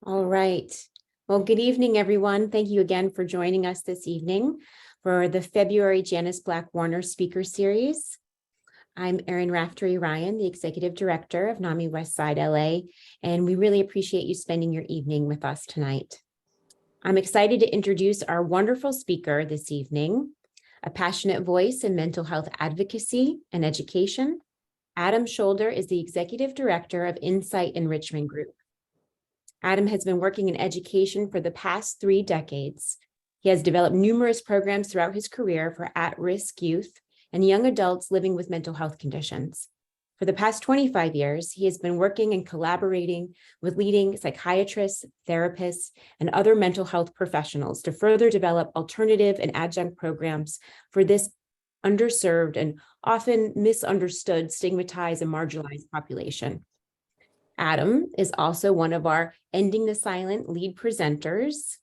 All right. Well, good evening, everyone. Thank you again for joining us this evening for the February Janis Black Warner Speaker Series. I'm Erin Raftery-Ryan, the Executive Director of NAMI Westside LA, and we really appreciate you spending your evening with us tonight. I'm excited to introduce our wonderful speaker this evening, a passionate voice in mental health advocacy and education. Adam Sholder is the Executive Director of Insight Enrichment Group. Adam has been working in education for the past 3 decades. He has developed numerous programs throughout his career for at-risk youth and young adults living with mental health conditions. For the past 25 years, he has been working and collaborating with leading psychiatrists, therapists, and other mental health professionals to further develop alternative and adjunct programs for this underserved and often misunderstood, stigmatized, and marginalized population. Adam is also one of our Ending the Silent lead presenters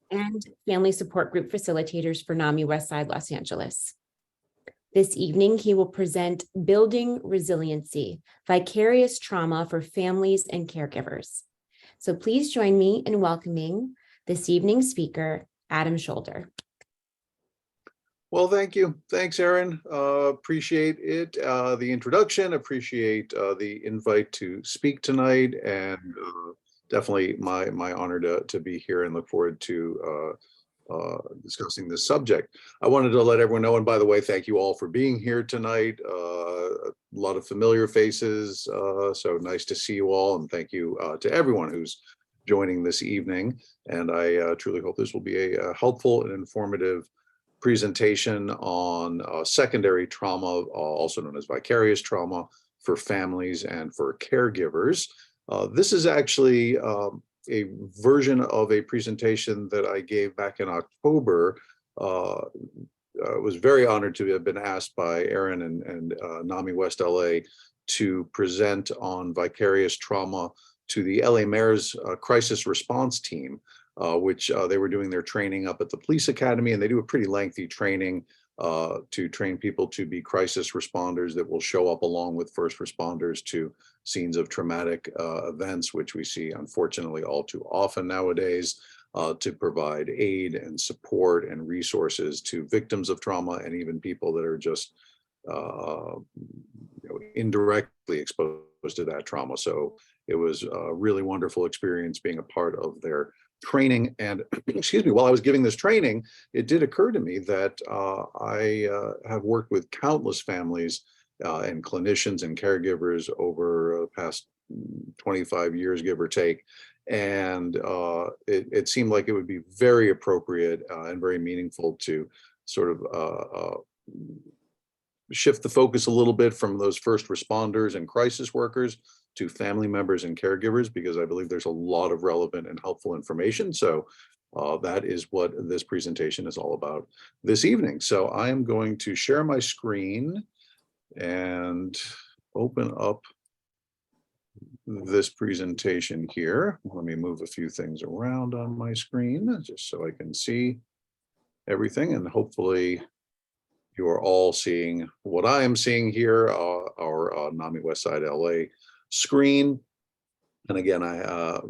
and family support group facilitators for NAMI Westside Los Angeles. This evening, he will present Building Resiliency, Vicarious Trauma for Families and Caregivers. So please join me in welcoming this evening's speaker, Adam Sholder. Well, thank you. Thanks, Erin. Appreciate it. The introduction, appreciate the invite to speak tonight, and definitely my honor to be here and look forward to discussing this subject. I wanted to let everyone know, and by the way, thank you all for being here tonight. A lot of familiar faces, so nice to see you all, and thank you to everyone who's joining this evening. And I truly hope this will be a helpful and informative presentation on secondary trauma, also known as vicarious trauma, for families and for caregivers. This is actually a version of a presentation that I gave back in October. I was very honored to have been asked by Erin and NAMI West LA to present on vicarious trauma to the LA Mayor's crisis response team, which they were doing their training up at the police academy, and they do a pretty lengthy training to train people to be crisis responders that will show up along with first responders to scenes of traumatic events, which we see unfortunately all too often nowadays, to provide aid and support and resources to victims of trauma and even people that are just indirectly exposed to that trauma. So it was a really wonderful experience being a part of their training. And excuse me, while I was giving this training, it did occur to me that I have worked with countless families and clinicians and caregivers over the past 25 years, give or take. And it seemed like it would be very appropriate and very meaningful to sort of shift the focus a little bit from those first responders and crisis workers to family members and caregivers, because I believe there's a lot of relevant and helpful information. So that is what this presentation is all about this evening. So I am going to share my screen and open up this presentation here. Let me move a few things around on my screen just so I can see everything, and hopefully you are all seeing what I am seeing here, our NAMI Westside LA screen. And again, I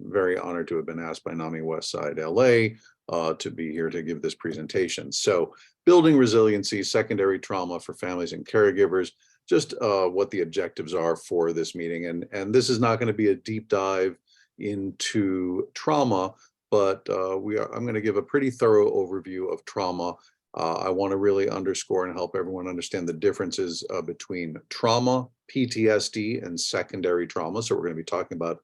very honored to have been asked by NAMI Westside LA to be here to give this presentation. So building resiliency, secondary trauma for families and caregivers, just what the objectives are for this meeting. And this is not going to be a deep dive into trauma, but I'm going to give a pretty thorough overview of trauma. I want to really underscore and help everyone understand the differences between trauma, PTSD, and secondary trauma. So we're going to be talking about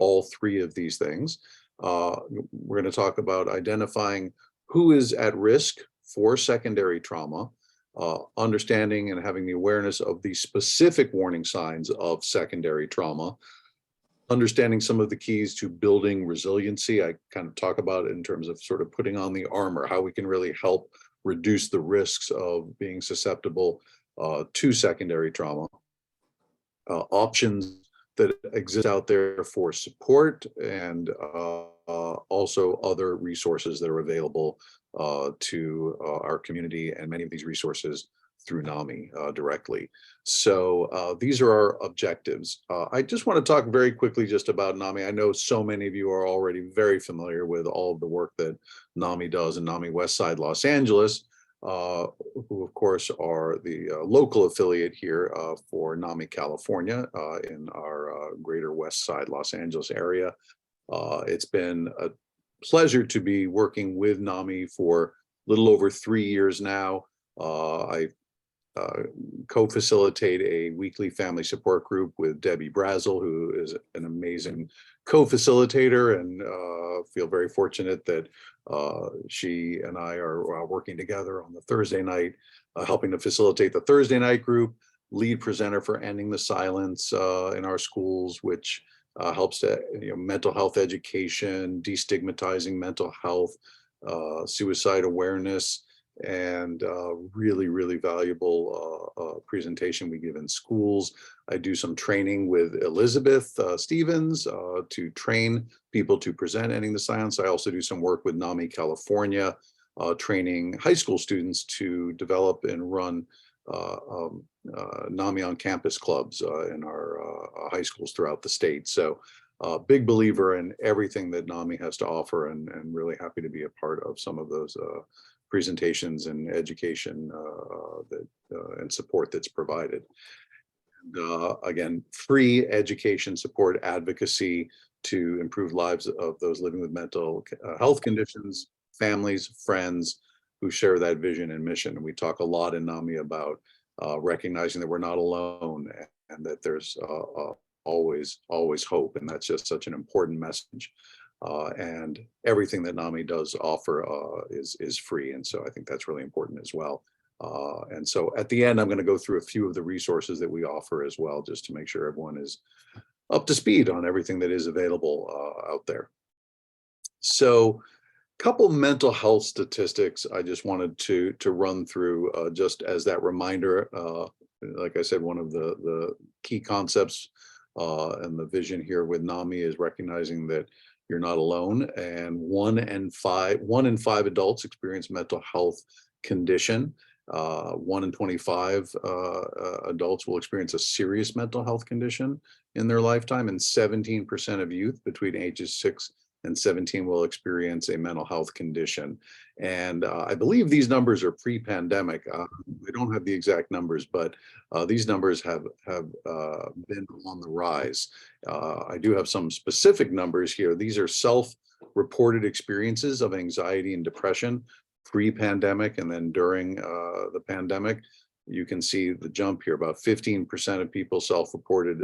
all 3 of these things. We're going to talk about identifying who is at risk for secondary trauma, understanding and having the awareness of the specific warning signs of secondary trauma, understanding some of the keys to building resiliency. I kind of talk about it in terms of sort of putting on the armor, how we can really help reduce the risks of being susceptible to secondary trauma, options that exist out there for support, and also other resources that are available to our community. And many of these resources through NAMI directly. So these are our objectives. I just want to talk very quickly just about NAMI. I know so many of you are already very familiar with all of the work that NAMI does in NAMI Westside Los Angeles, who of course are the local affiliate here for NAMI California in our greater Westside Los Angeles area. It's been a pleasure to be working with NAMI for a little over 3 years now. I co-facilitate a weekly family support group with Debbie Brazel, who is an amazing co-facilitator, and feel very fortunate that she and I are working together on the Thursday night, helping to facilitate the Thursday night group, lead presenter for Ending the Silence in our schools, which helps to, mental health education, destigmatizing mental health, suicide awareness, and really, really valuable presentation we give in schools. I do some training with Elizabeth Stevens to train people to present Ending the Silence. I also do some work with NAMI California, training high school students to develop and run NAMI on campus clubs in our high schools throughout the state. So big believer in everything that NAMI has to offer, and really happy to be a part of some of those presentations and education and support that's provided. And, again, free education, support, advocacy to improve lives of those living with mental health conditions, families, friends who share that vision and mission. And we talk a lot in NAMI about recognizing that we're not alone, and that there's always hope. And that's just such an important message. And everything that NAMI does offer is free. And so I think that's really important as well. And so at the end, I'm going to go through a few of the resources that we offer as well, just to make sure everyone is up to speed on everything that is available out there. So a couple mental health statistics I just wanted to run through just as that reminder. Like I said, one of the key concepts and the vision here with NAMI is recognizing that you're not alone, and one in five adults experience mental health condition. 1 in 25 adults will experience a serious mental health condition in their lifetime, and 17% of youth between ages 6 and 17 will experience a mental health condition. And I believe these numbers are pre-pandemic. We don't have the exact numbers, but these numbers have been on the rise. I do have some specific numbers here. These are self-reported experiences of anxiety and depression pre-pandemic, and then during the pandemic. You can see the jump here. About 15% of people self-reported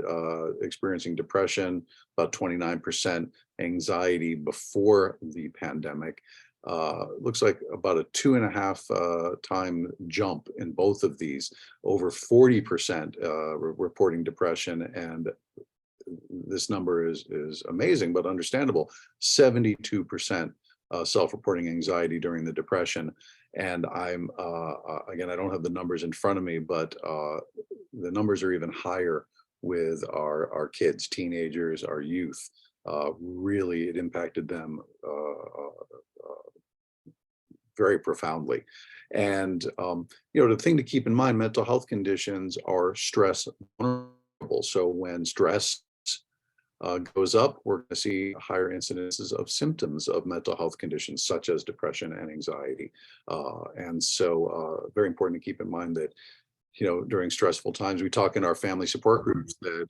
experiencing depression, about 29% anxiety before the pandemic. Looks like about a 2.5 time jump in both of these, over 40% reporting depression. And this number is amazing, but understandable. 72% self-reporting anxiety during the depression. And I'm, again, I don't have the numbers in front of me, but the numbers are even higher with our kids, teenagers, our youth. Really, it impacted them very profoundly. And, the thing to keep in mind, mental health conditions are stress vulnerable. So when stress goes up, we're going to see higher incidences of symptoms of mental health conditions such as depression and anxiety. And so very important to keep in mind that, during stressful times, we talk in our family support groups that,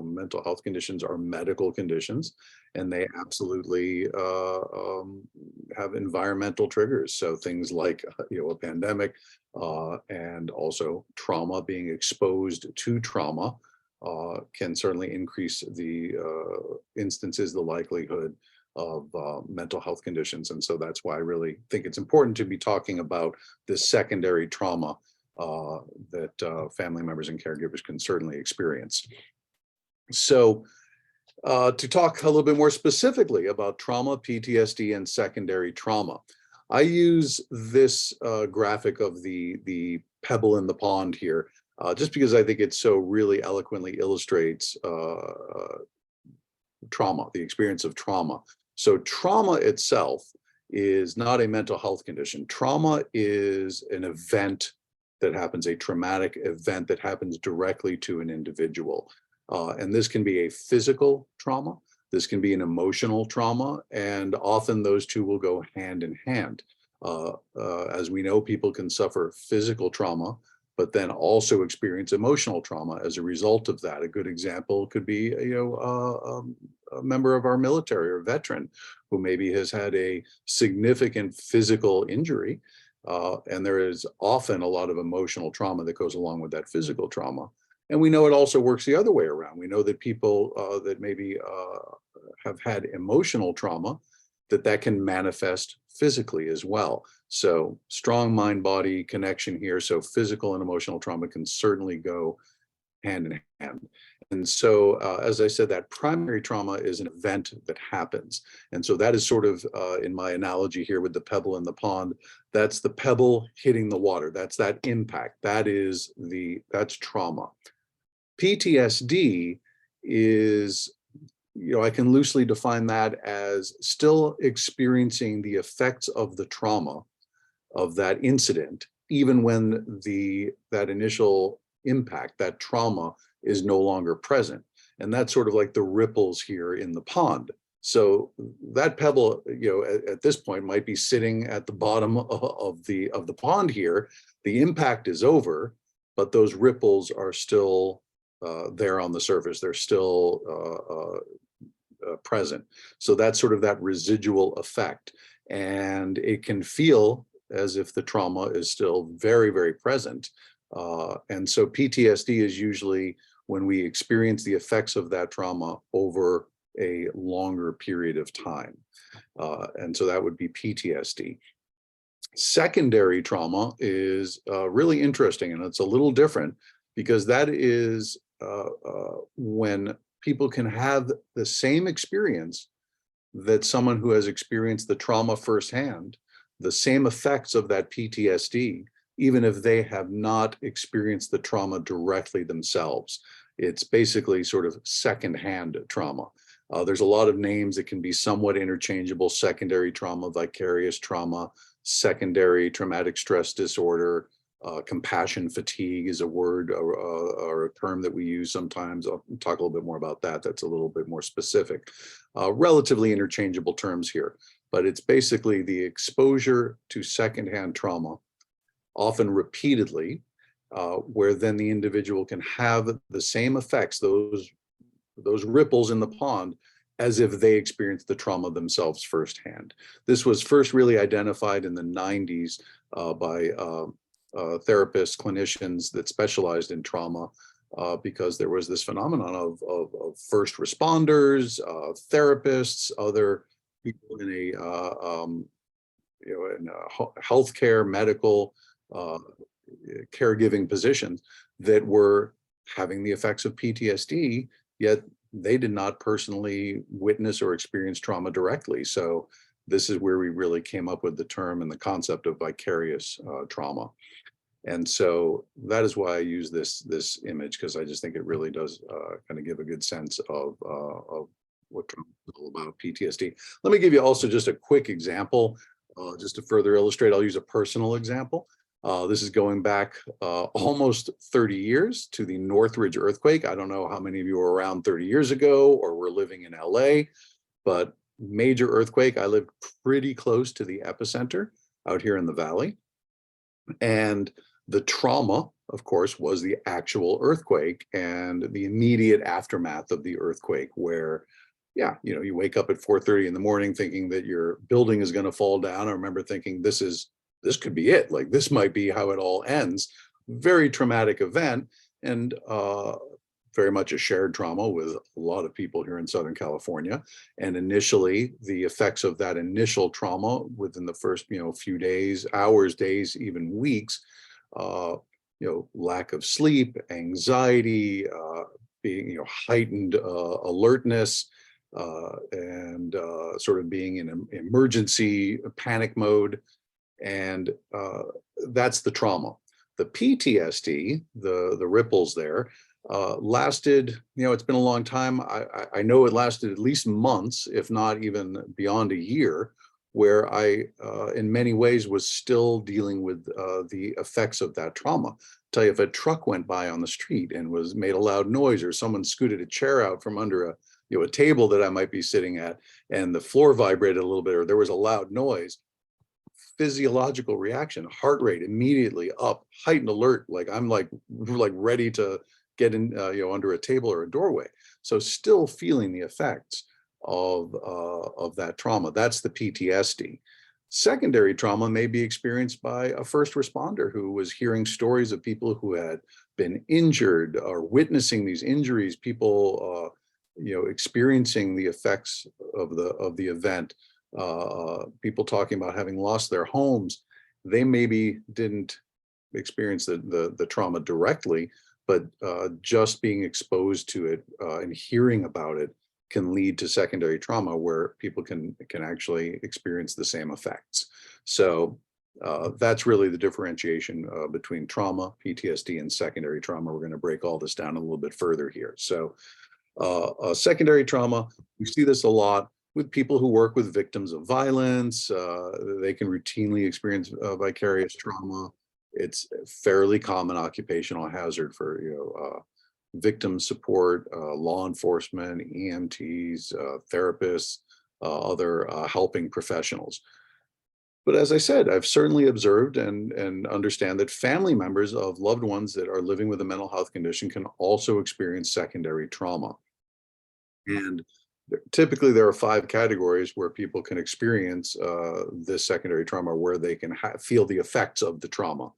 mental health conditions are medical conditions, and they absolutely have environmental triggers. So things like, a pandemic and also trauma, being exposed to trauma, can certainly increase the instances, the likelihood of mental health conditions. And so that's why I really think it's important to be talking about this secondary trauma that family members and caregivers can certainly experience. So to talk a little bit more specifically about trauma, PTSD, and secondary trauma, I use this graphic of the pebble in the pond here, just because I think it so really eloquently illustrates trauma, the experience of trauma. So trauma itself is not a mental health condition. Trauma is an event that happens, a traumatic event that happens directly to an individual. And this can be a physical trauma, this can be an emotional trauma, and often those two will go hand in hand. As we know, people can suffer physical trauma, but then also experience emotional trauma as a result of that. A good example could be, a member of our military or veteran who maybe has had a significant physical injury, and there is often a lot of emotional trauma that goes along with that physical trauma. And we know it also works the other way around. We know that people that maybe have had emotional trauma, that can manifest physically as well. So strong mind-body connection here. So physical and emotional trauma can certainly go hand in hand. And so, as I said, that primary trauma is an event that happens. And so that is sort of, in my analogy here with the pebble in the pond, that's the pebble hitting the water. That's that impact. That's trauma. PTSD is, I can loosely define that as still experiencing the effects of the trauma of that incident, even when that initial impact, that trauma, is no longer present. And that's sort of like the ripples here in the pond. So that pebble, at this point might be sitting at the bottom of the pond here. The impact is over, but those ripples are still there on the surface. They're still present. So that's sort of that residual effect. And it can feel as if the trauma is still very, very present. And so PTSD is usually when we experience the effects of that trauma over a longer period of time. And so that would be PTSD. Secondary trauma is really interesting, and it's a little different because that is when people can have the same experience that someone who has experienced the trauma firsthand, the same effects of that PTSD, even if they have not experienced the trauma directly themselves. It's basically sort of secondhand trauma. There's a lot of names that can be somewhat interchangeable: secondary trauma, vicarious trauma, secondary traumatic stress disorder. Compassion fatigue is a word or a term that we use sometimes. I'll talk a little bit more about that. That's a little bit more specific. Relatively interchangeable terms here, but it's basically the exposure to secondhand trauma, often repeatedly, where then the individual can have the same effects, those ripples in the pond, as if they experienced the trauma themselves firsthand. This was first really identified in the 90s by therapists, clinicians that specialized in trauma, because there was this phenomenon of first responders, therapists, other people in a healthcare, medical, caregiving positions that were having the effects of PTSD, yet they did not personally witness or experience trauma directly. So this is where we really came up with the term and the concept of vicarious trauma. And so that is why I use this image, because I just think it really does kind of give a good sense of what trauma is all about, PTSD. Let me give you also just a quick example, just to further illustrate. I'll use a personal example. This is going back almost 30 years to the Northridge earthquake. I don't know how many of you were around 30 years ago or were living in LA, but major earthquake. I lived pretty close to the epicenter out here in the valley. And the trauma, of course, was the actual earthquake and the immediate aftermath of the earthquake, where, you wake up at 4:30 in the morning thinking that your building is going to fall down. I remember thinking this could be it. Like, this might be how it all ends. Very traumatic event, and very much a shared trauma with a lot of people here in Southern California. And initially, the effects of that initial trauma within the first, few days, hours, days, even weeks, lack of sleep, anxiety, being, heightened alertness, and sort of being in emergency panic mode. And that's the trauma. The PTSD, the ripples there, lasted, it's been a long time. I know it lasted at least months, if not even beyond a year, where I, in many ways, was still dealing with the effects of that trauma. Tell you, if a truck went by on the street and made a loud noise, or someone scooted a chair out from under a table that I might be sitting at, and the floor vibrated a little bit, or there was a loud noise, physiological reaction, heart rate immediately up, heightened alert, like I'm like ready to get in, under a table or a doorway. So still feeling the effects of that trauma. That's the PTSD. Secondary trauma may be experienced by a first responder who was hearing stories of people who had been injured or witnessing these injuries, people experiencing the effects of the event, people talking about having lost their homes. They maybe didn't experience the trauma directly, but just being exposed to it and hearing about it can lead to secondary trauma, where people can actually experience the same effects. So that's really the differentiation between trauma, PTSD, and secondary trauma. We're going to break all this down a little bit further here. So secondary trauma, we see this a lot with people who work with victims of violence. They can routinely experience vicarious trauma. It's a fairly common occupational hazard for victim support, law enforcement, EMTs, therapists, other helping professionals. But as I said, I've certainly observed and understand that family members of loved ones that are living with a mental health condition can also experience secondary trauma. And typically there are 5 categories where people can experience this secondary trauma, where they can feel the effects of the trauma.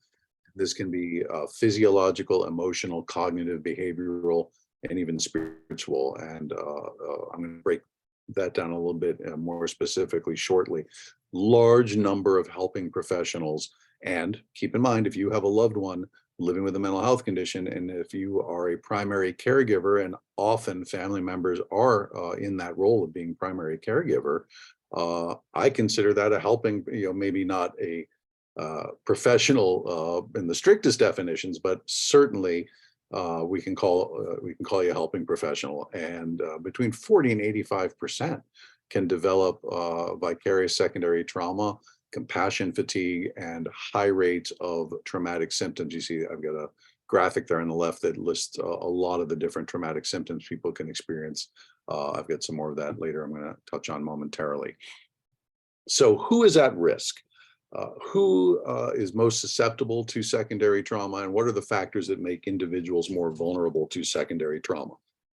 This can be physiological, emotional, cognitive, behavioral, and even spiritual. And I'm going to break that down a little bit more specifically shortly. Large number of helping professionals. And keep in mind, if you have a loved one living with a mental health condition, and if you are a primary caregiver, and often family members are in that role of being primary caregiver, I consider that a helping, maybe not a professional in the strictest definitions, but certainly we can call you a helping professional. And between 40 and 85% can develop vicarious secondary trauma, compassion fatigue, and high rates of traumatic symptoms. You see, I've got a graphic there on the left that lists a lot of the different traumatic symptoms people can experience. I've got some more of that later I'm going to touch on momentarily. So who is at risk? Who is most susceptible to secondary trauma, and what are the factors that make individuals more vulnerable to secondary trauma?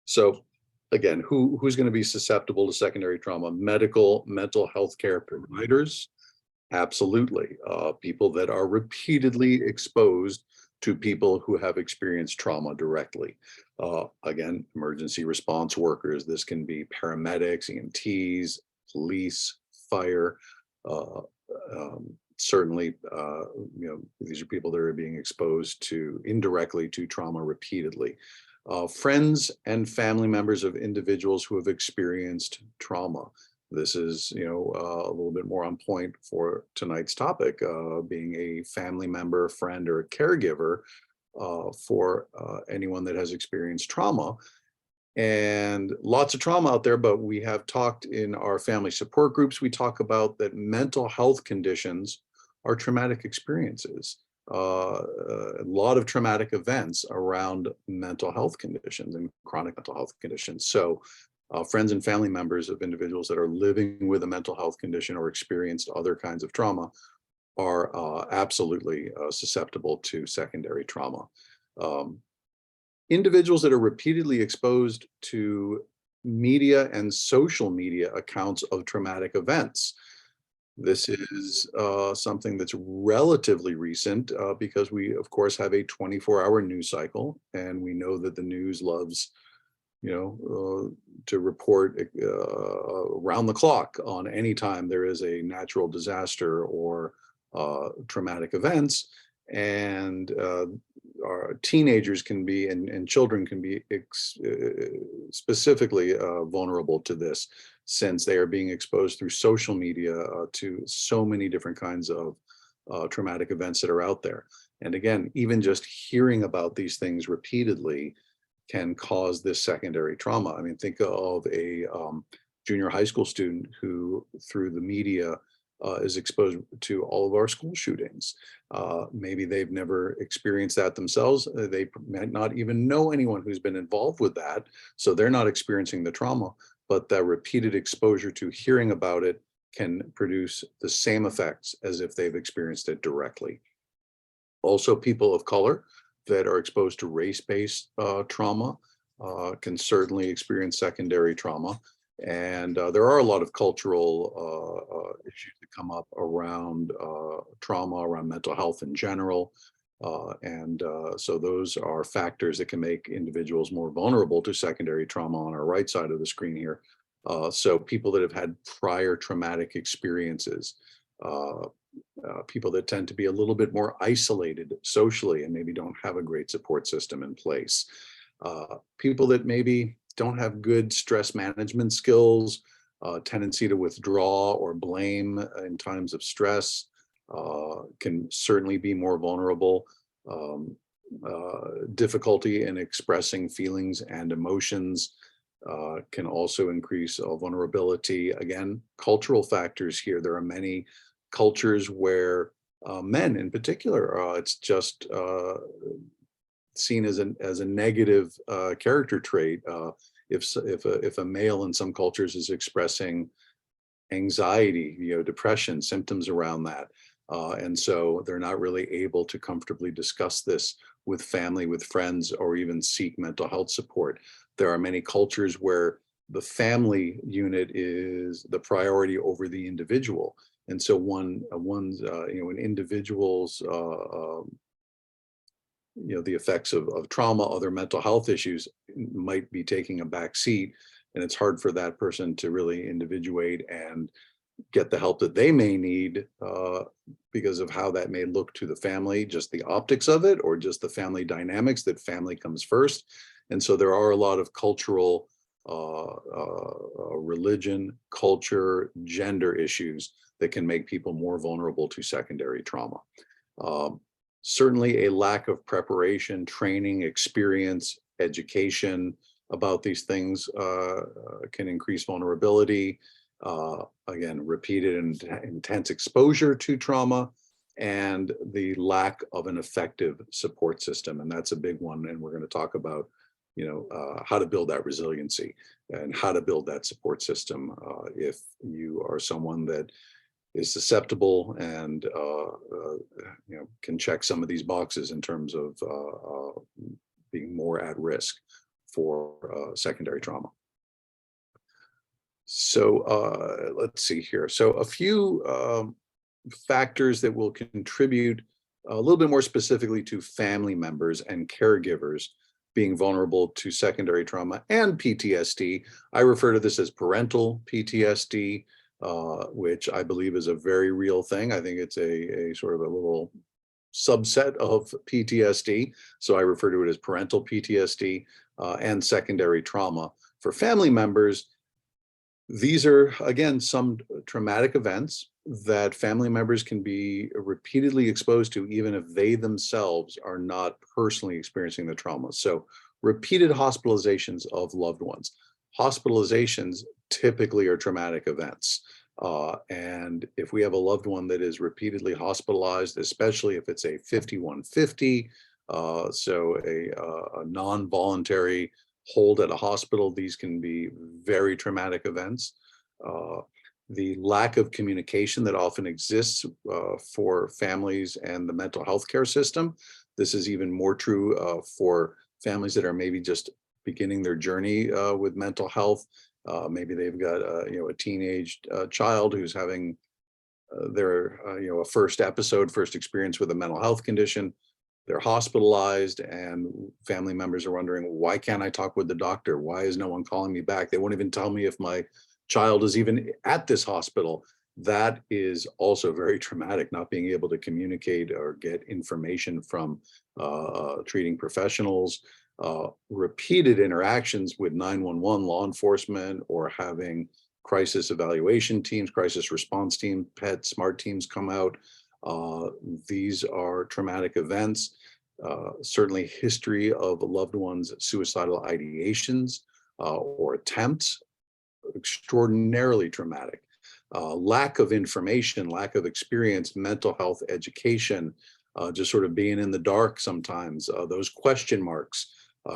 So again, who's going to be susceptible to secondary trauma? Mental health care providers, absolutely. People that are repeatedly exposed to people who have experienced trauma directly. Again, emergency response workers. This can be paramedics, EMTs, police, fire. Certainly, these are people that are being exposed to indirectly to trauma repeatedly. Friends and family members of individuals who have experienced trauma. This is, a little bit more on point for tonight's topic, being a family member, friend, or a caregiver for anyone that has experienced trauma. And lots of trauma out there, but we have talked in our family support groups, we talk about that mental health conditions are traumatic experiences. A lot of traumatic events around mental health conditions and chronic mental health conditions. So friends and family members of individuals that are living with a mental health condition or experienced other kinds of trauma are absolutely susceptible to secondary trauma. Individuals that are repeatedly exposed to media and social media accounts of traumatic events. This is something that's relatively recent because we, of course, have a 24-hour news cycle, and we know that the news loves, to report around the clock on any time there is a natural disaster or traumatic events. And our teenagers can be, and children can be specifically vulnerable to this, since they are being exposed through social media to so many different kinds of traumatic events that are out there. And again, even just hearing about these things repeatedly can cause this secondary trauma. I mean, think of a junior high school student who, through the media, is exposed to all of our school shootings. Maybe they've never experienced that themselves. They might not even know anyone who's been involved with that, so they're not experiencing the trauma, but that repeated exposure to hearing about it can produce the same effects as if they've experienced it directly. Also, people of color that are exposed to race-based trauma can certainly experience secondary trauma. And there are a lot of cultural issues that come up around trauma, around mental health in general. So those are factors that can make individuals more vulnerable to secondary trauma on our right side of the screen here. So people that have had prior traumatic experiences, people that tend to be a little bit more isolated socially and maybe don't have a great support system in place. People that maybe don't have good stress management skills, tendency to withdraw or blame in times of stress, can certainly be more vulnerable. Difficulty in expressing feelings and emotions can also increase vulnerability. Again, cultural factors here. There are many cultures where men in particular, it's just seen as a negative character trait. If a male in some cultures is expressing anxiety, depression, symptoms around that, and so they're not really able to comfortably discuss this with family, with friends, or even seek mental health support. There are many cultures where the family unit is the priority over the individual, and so an individual's the effects of trauma, other mental health issues might be taking a back seat, and it's hard for that person to really individuate and get the help that they may need because of how that may look to the family, just the optics of it, or just the family dynamics, that family comes first. And so there are a lot of cultural, religion, culture, gender issues that can make people more vulnerable to secondary trauma. Certainly a lack of preparation, training, experience, education about these things can increase vulnerability. Again, repeated and intense exposure to trauma, and the lack of an effective support system. And that's a big one. And we're going to talk about, how to build that resiliency and how to build that support system if you are someone that is susceptible and can check some of these boxes in terms of being more at risk for secondary trauma. So let's see here. So a few factors that will contribute a little bit more specifically to family members and caregivers being vulnerable to secondary trauma and PTSD. I refer to this as parental PTSD, which I believe is a very real thing. I think it's a sort of a little subset of PTSD. So I refer to it as parental PTSD and secondary trauma. For family members, these are, again, some traumatic events that family members can be repeatedly exposed to, even if they themselves are not personally experiencing the trauma. So repeated hospitalizations of loved ones. Hospitalizations typically are traumatic events. And if we have a loved one that is repeatedly hospitalized, especially if it's a 5150, so a non-voluntary hold at a hospital, these can be very traumatic events. The lack of communication that often exists for families and the mental health care system. This is even more true for families that are maybe just beginning their journey with mental health. Maybe they've got a teenage child who's having their a first experience with a mental health condition. They're hospitalized, and family members are wondering, why can't I talk with the doctor? Why is no one calling me back? They won't even tell me if my child is even at this hospital. That is also very traumatic, not being able to communicate or get information from treating professionals. Repeated interactions with 911, law enforcement, or having crisis evaluation teams, crisis response team, PET, SMART teams come out. These are traumatic events. Certainly history of a loved one's suicidal ideations or attempts, extraordinarily traumatic. lack of information, lack of experience, mental health education, just sort of being in the dark sometimes. Those question marks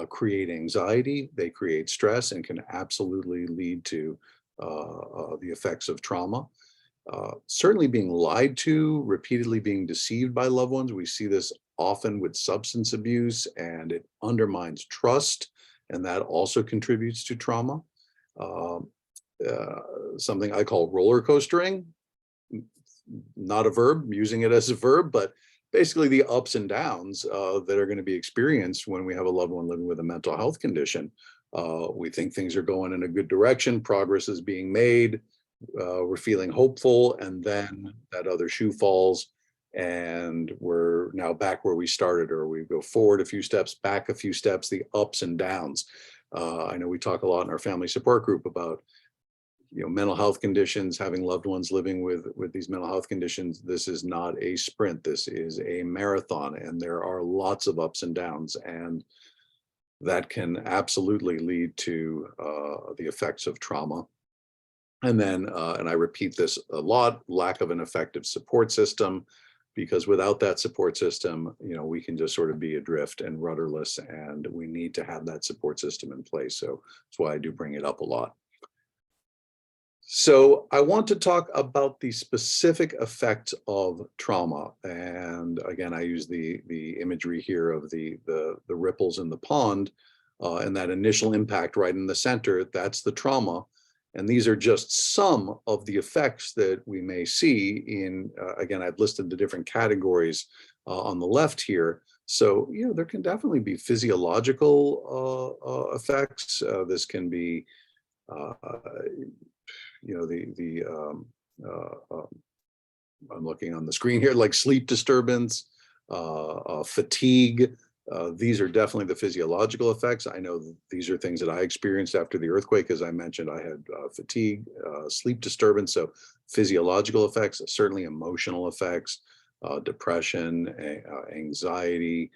create anxiety, they create stress, and can absolutely lead to the effects of trauma. Certainly being lied to, repeatedly being deceived by loved ones. We see this often with substance abuse, and it undermines trust, and that also contributes to trauma. Something I call roller coastering, not a verb, using it as a verb, but basically the ups and downs that are going to be experienced when we have a loved one living with a mental health condition. We think things are going in a good direction, progress is being made, we're feeling hopeful, and then that other shoe falls and we're now back where we started, or we go forward a few steps, back a few steps, the ups and downs. I know we talk a lot in our family support group about mental health conditions, having loved ones living with these mental health conditions. This is not a sprint, this is a marathon, and there are lots of ups and downs, and that can absolutely lead to the effects of trauma. And then, and I repeat this a lot, lack of an effective support system, because without that support system, we can just sort of be adrift and rudderless, and we need to have that support system in place. So that's why I do bring it up a lot. So I want to talk about the specific effects of trauma. And again, I use the imagery here of the ripples in the pond, and that initial impact right in the center, that's the trauma. And these are just some of the effects that we may see in, again, I've listed the different categories on the left here. So, there can definitely be physiological effects. This can be, I'm looking on the screen here, like sleep disturbance, fatigue. These are definitely the physiological effects. I know these are things that I experienced after the earthquake. As I mentioned, I had fatigue, sleep disturbance. So physiological effects, certainly emotional effects, depression, anxiety,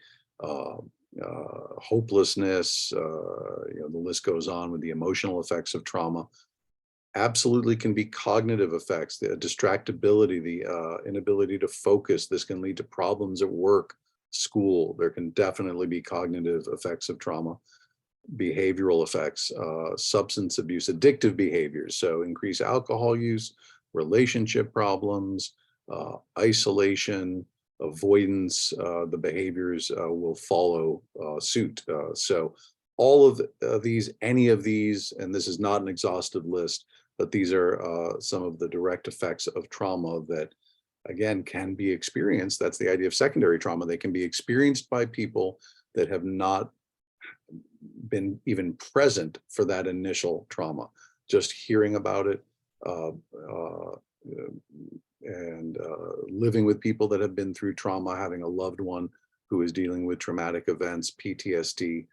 hopelessness. The list goes on with the emotional effects of trauma. Absolutely can be cognitive effects, the distractibility, the inability to focus. This can lead to problems at work, school. There can definitely be cognitive effects of trauma. Behavioral effects, substance abuse, addictive behaviors. So increased alcohol use, relationship problems, isolation, avoidance, the behaviors will follow suit. So all of these, any of these, and this is not an exhaustive list, but these are some of the direct effects of trauma that, again, can be experienced. That's the idea of secondary trauma. They can be experienced by people that have not been even present for that initial trauma. Just hearing about it and living with people that have been through trauma, having a loved one who is dealing with traumatic events, PTSD,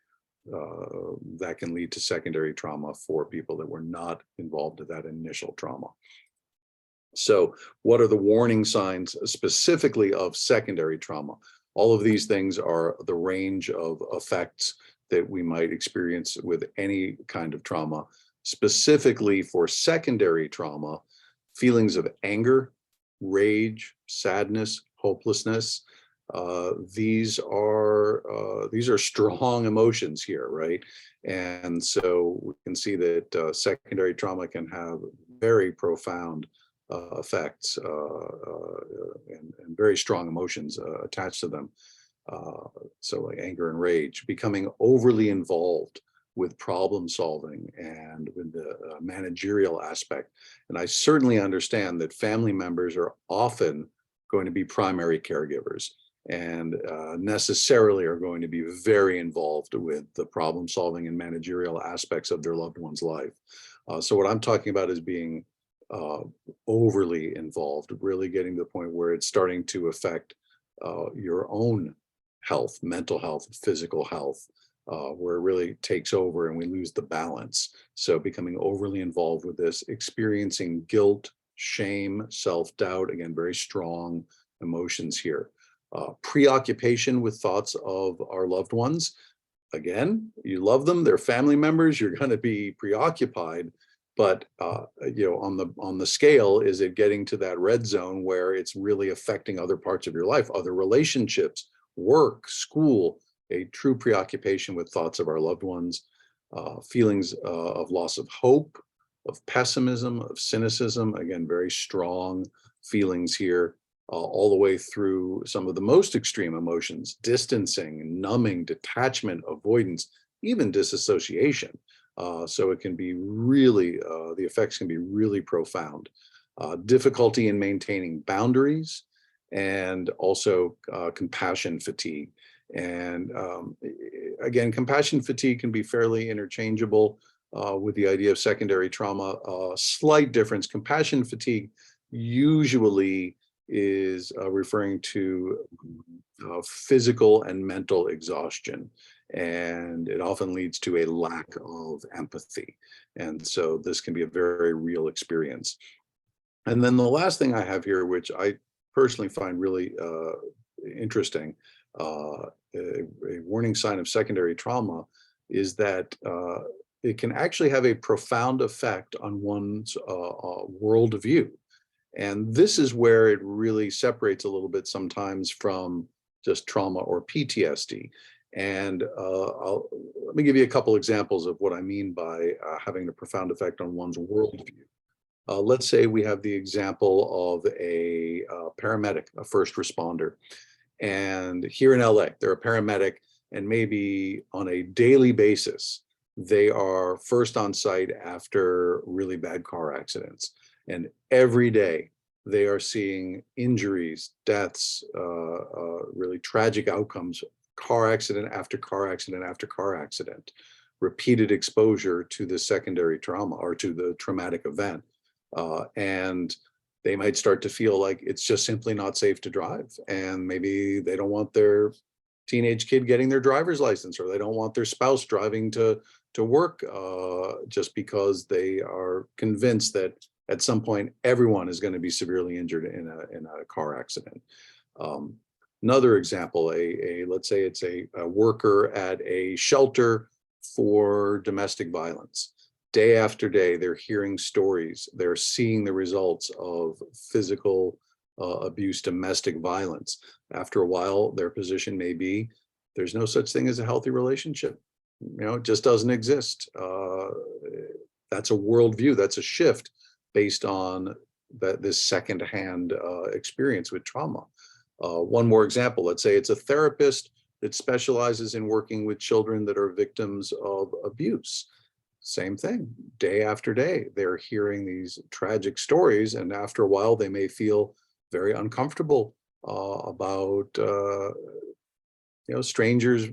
that can lead to secondary trauma for people that were not involved in that initial trauma. So what are the warning signs specifically of secondary trauma? All of these things are the range of effects that we might experience with any kind of trauma. Specifically for secondary trauma, feelings of anger, rage, sadness, hopelessness. These are strong emotions here, right? And so we can see that secondary trauma can have very profound effects and very strong emotions attached to them. So like anger and rage, becoming overly involved with problem solving and with the managerial aspect. And I certainly understand that family members are often going to be primary caregivers and necessarily are going to be very involved with the problem solving and managerial aspects of their loved one's life. So what I'm talking about is being overly involved, really getting to the point where it's starting to affect your own health, mental health, physical health, where it really takes over and we lose the balance. So becoming overly involved with this, experiencing guilt, shame, self-doubt, again, very strong emotions here. Preoccupation with thoughts of our loved ones. Again, you love them, they're family members, you're going to be preoccupied But on the scale, is it getting to that red zone where it's really affecting other parts of your life, other relationships, work, school, a true preoccupation with thoughts of our loved ones, feelings of loss of hope, of pessimism, of cynicism, again, very strong feelings here, all the way through some of the most extreme emotions, distancing, numbing, detachment, avoidance, even disassociation. So it can be really, the effects can be really profound. Difficulty in maintaining boundaries, and also compassion fatigue. And again, compassion fatigue can be fairly interchangeable with the idea of secondary trauma. Slight difference: compassion fatigue usually is referring to physical and mental exhaustion, and it often leads to a lack of empathy. And so this can be a very real experience. And then the last thing I have here, which I personally find really interesting, a warning sign of secondary trauma, is that it can actually have a profound effect on one's worldview. And this is where it really separates a little bit sometimes from just trauma or PTSD. And let me give you a couple examples of what I mean by having a profound effect on one's worldview. Let's say we have the example of a paramedic, a first responder. And here in LA, they're a paramedic, and maybe on a daily basis, they are first on site after really bad car accidents. And every day they are seeing injuries, deaths, really tragic outcomes, car accident after car accident after car accident, repeated exposure to the secondary trauma or to the traumatic event. And they might start to feel like it's just simply not safe to drive. And maybe they don't want their teenage kid getting their driver's license, or they don't want their spouse driving to work just because they are convinced that at some point everyone is going to be severely injured in a car accident. Another example, let's say it's a worker at a shelter for domestic violence. Day after day, they're hearing stories, they're seeing the results of physical abuse, domestic violence. After a while, their position may be, there's no such thing as a healthy relationship. It just doesn't exist. That's a worldview, that's a shift based on this secondhand experience with trauma. One more example, let's say it's a therapist that specializes in working with children that are victims of abuse. Same thing, day after day, they're hearing these tragic stories, and after a while, they may feel very uncomfortable about strangers,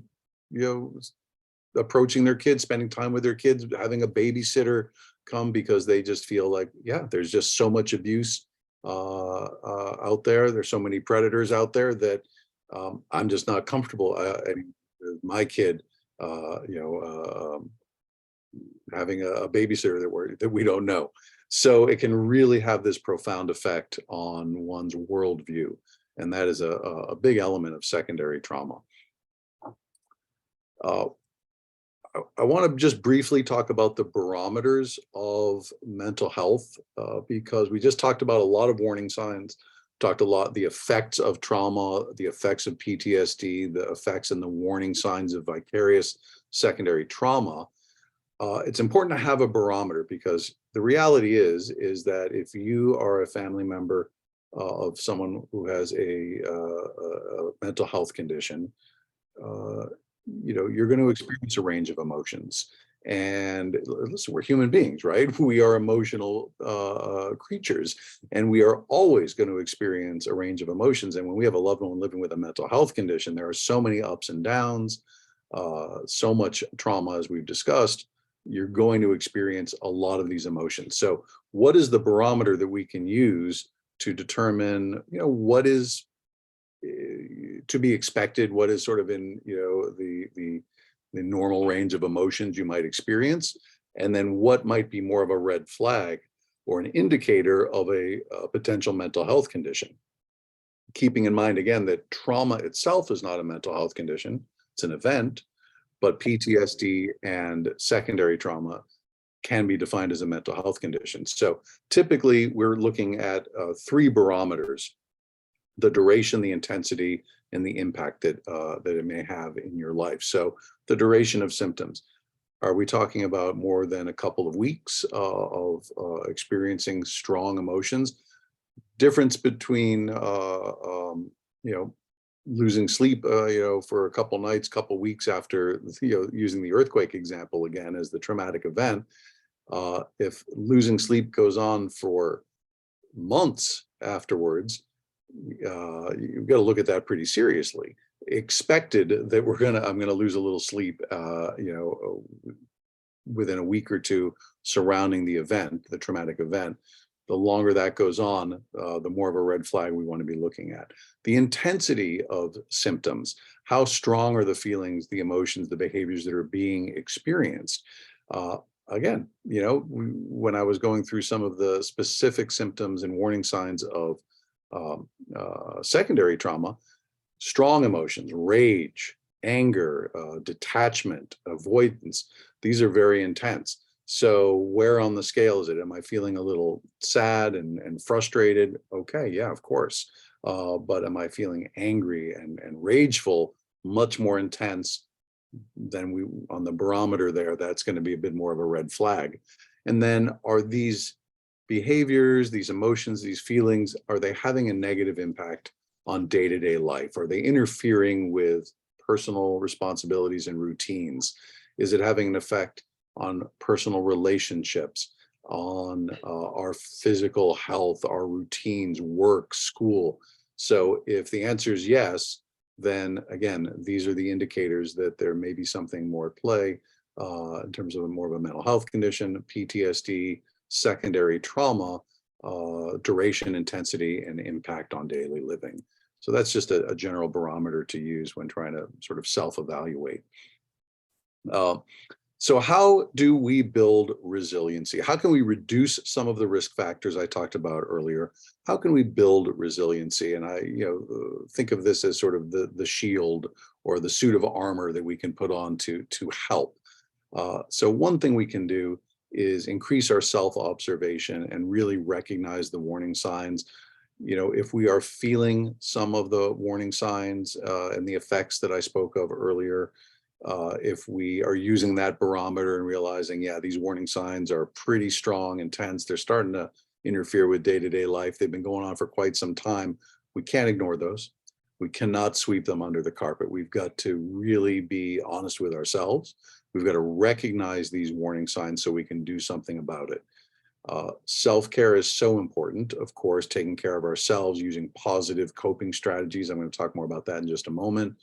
approaching their kids, spending time with their kids, having a babysitter come, because they just feel like, yeah, there's just so much abuse out there. There's so many predators out there that I'm just not comfortable. My kid, having a babysitter that we don't know. So it can really have this profound effect on one's worldview. And that is a big element of secondary trauma. I want to just briefly talk about the barometers of mental health, because we just talked about a lot of warning signs, talked a lot the effects of trauma, the effects of PTSD, the effects and the warning signs of vicarious secondary trauma. It's important to have a barometer, because the reality is that if you are a family member of someone who has a mental health condition, you're going to experience a range of emotions. And listen, we're human beings, right? We are emotional creatures, and we are always going to experience a range of emotions. And when we have a loved one living with a mental health condition, there are so many ups and downs, so much trauma, as we've discussed. You're going to experience a lot of these emotions. So what is the barometer that we can use to determine, what is to be expected, what is sort of in, the normal range of emotions you might experience, and then what might be more of a red flag or an indicator of a potential mental health condition? Keeping in mind, again, that trauma itself is not a mental health condition, it's an event. But PTSD and secondary trauma can be defined as a mental health condition. So typically we're looking at 3 barometers: the duration, the intensity, and the impact that it may have in your life. So the duration of symptoms. Are we talking about more than a couple of weeks of experiencing strong emotions? Difference between losing sleep for a couple nights, couple weeks after, using the earthquake example again as the traumatic event. If losing sleep goes on for months afterwards, you've got to look at that pretty seriously. Expected that I'm gonna lose a little sleep, within a week or two surrounding the event, the traumatic event. The longer that goes on, the more of a red flag we want to be looking at. The intensity of symptoms, how strong are the feelings, the emotions, the behaviors that are being experienced? Again, when I was going through some of the specific symptoms and warning signs of secondary trauma, strong emotions, rage, anger, detachment, avoidance, these are very intense. So where on the scale is it? Am I feeling a little sad and frustrated? Okay, yeah, of course. But am I feeling angry and rageful, much more intense than on the barometer there? That's going to be a bit more of a red flag. And then are these behaviors, these emotions, these feelings, are they having a negative impact on day-to-day life? Are they interfering with personal responsibilities and routines? Is it having an effect on personal relationships, on our physical health, our routines, work, school? So if the answer is yes, then again, these are the indicators that there may be something more at play in terms of more of a mental health condition, PTSD, secondary trauma, duration, intensity, and impact on daily living. So that's just a general barometer to use when trying to sort of self-evaluate. So how do we build resiliency? How can we reduce some of the risk factors I talked about earlier? How can we build resiliency? And I, think of this as sort of the shield or the suit of armor that we can put on to help. So one thing we can do is increase our self-observation and really recognize the warning signs. If we are feeling some of the warning signs and the effects that I spoke of earlier, if we are using that barometer and realizing, yeah, these warning signs are pretty strong, intense, they're starting to interfere with day-to-day life, they've been going on for quite some time, we can't ignore those. We cannot sweep them under the carpet. We've got to really be honest with ourselves. We've got to recognize these warning signs so we can do something about it. Self-care is so important, of course, taking care of ourselves using positive coping strategies. I'm going to talk more about that in just a moment.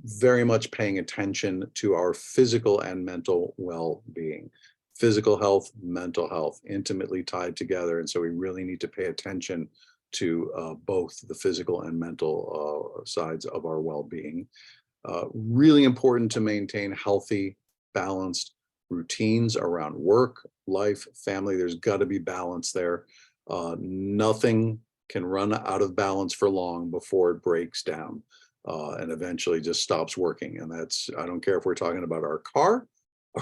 Very much paying attention to our physical and mental well-being. Physical health, mental health, intimately tied together. And so we really need to pay attention to both the physical and mental sides of our well-being. Really important to maintain healthy, balanced routines around work, life, family. There's got to be balance there. Nothing can run out of balance for long before it breaks down and eventually just stops working. And that's, I don't care if we're talking about our car,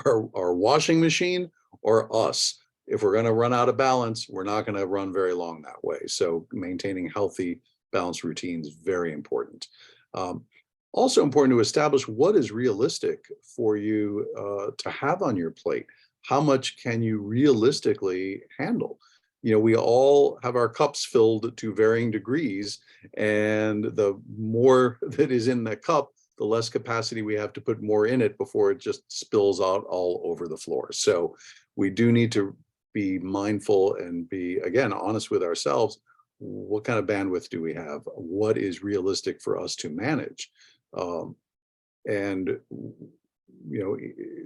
our washing machine, or us. If we're going to run out of balance, we're not going to run very long that way. So maintaining healthy, balanced routines is very important. Also important to establish what is realistic for you to have on your plate. How much can you realistically handle? We all have our cups filled to varying degrees, and the more that is in the cup, the less capacity we have to put more in it before it just spills out all over the floor. So we do need to be mindful and be, again, honest with ourselves. What kind of bandwidth do we have? What is realistic for us to manage? And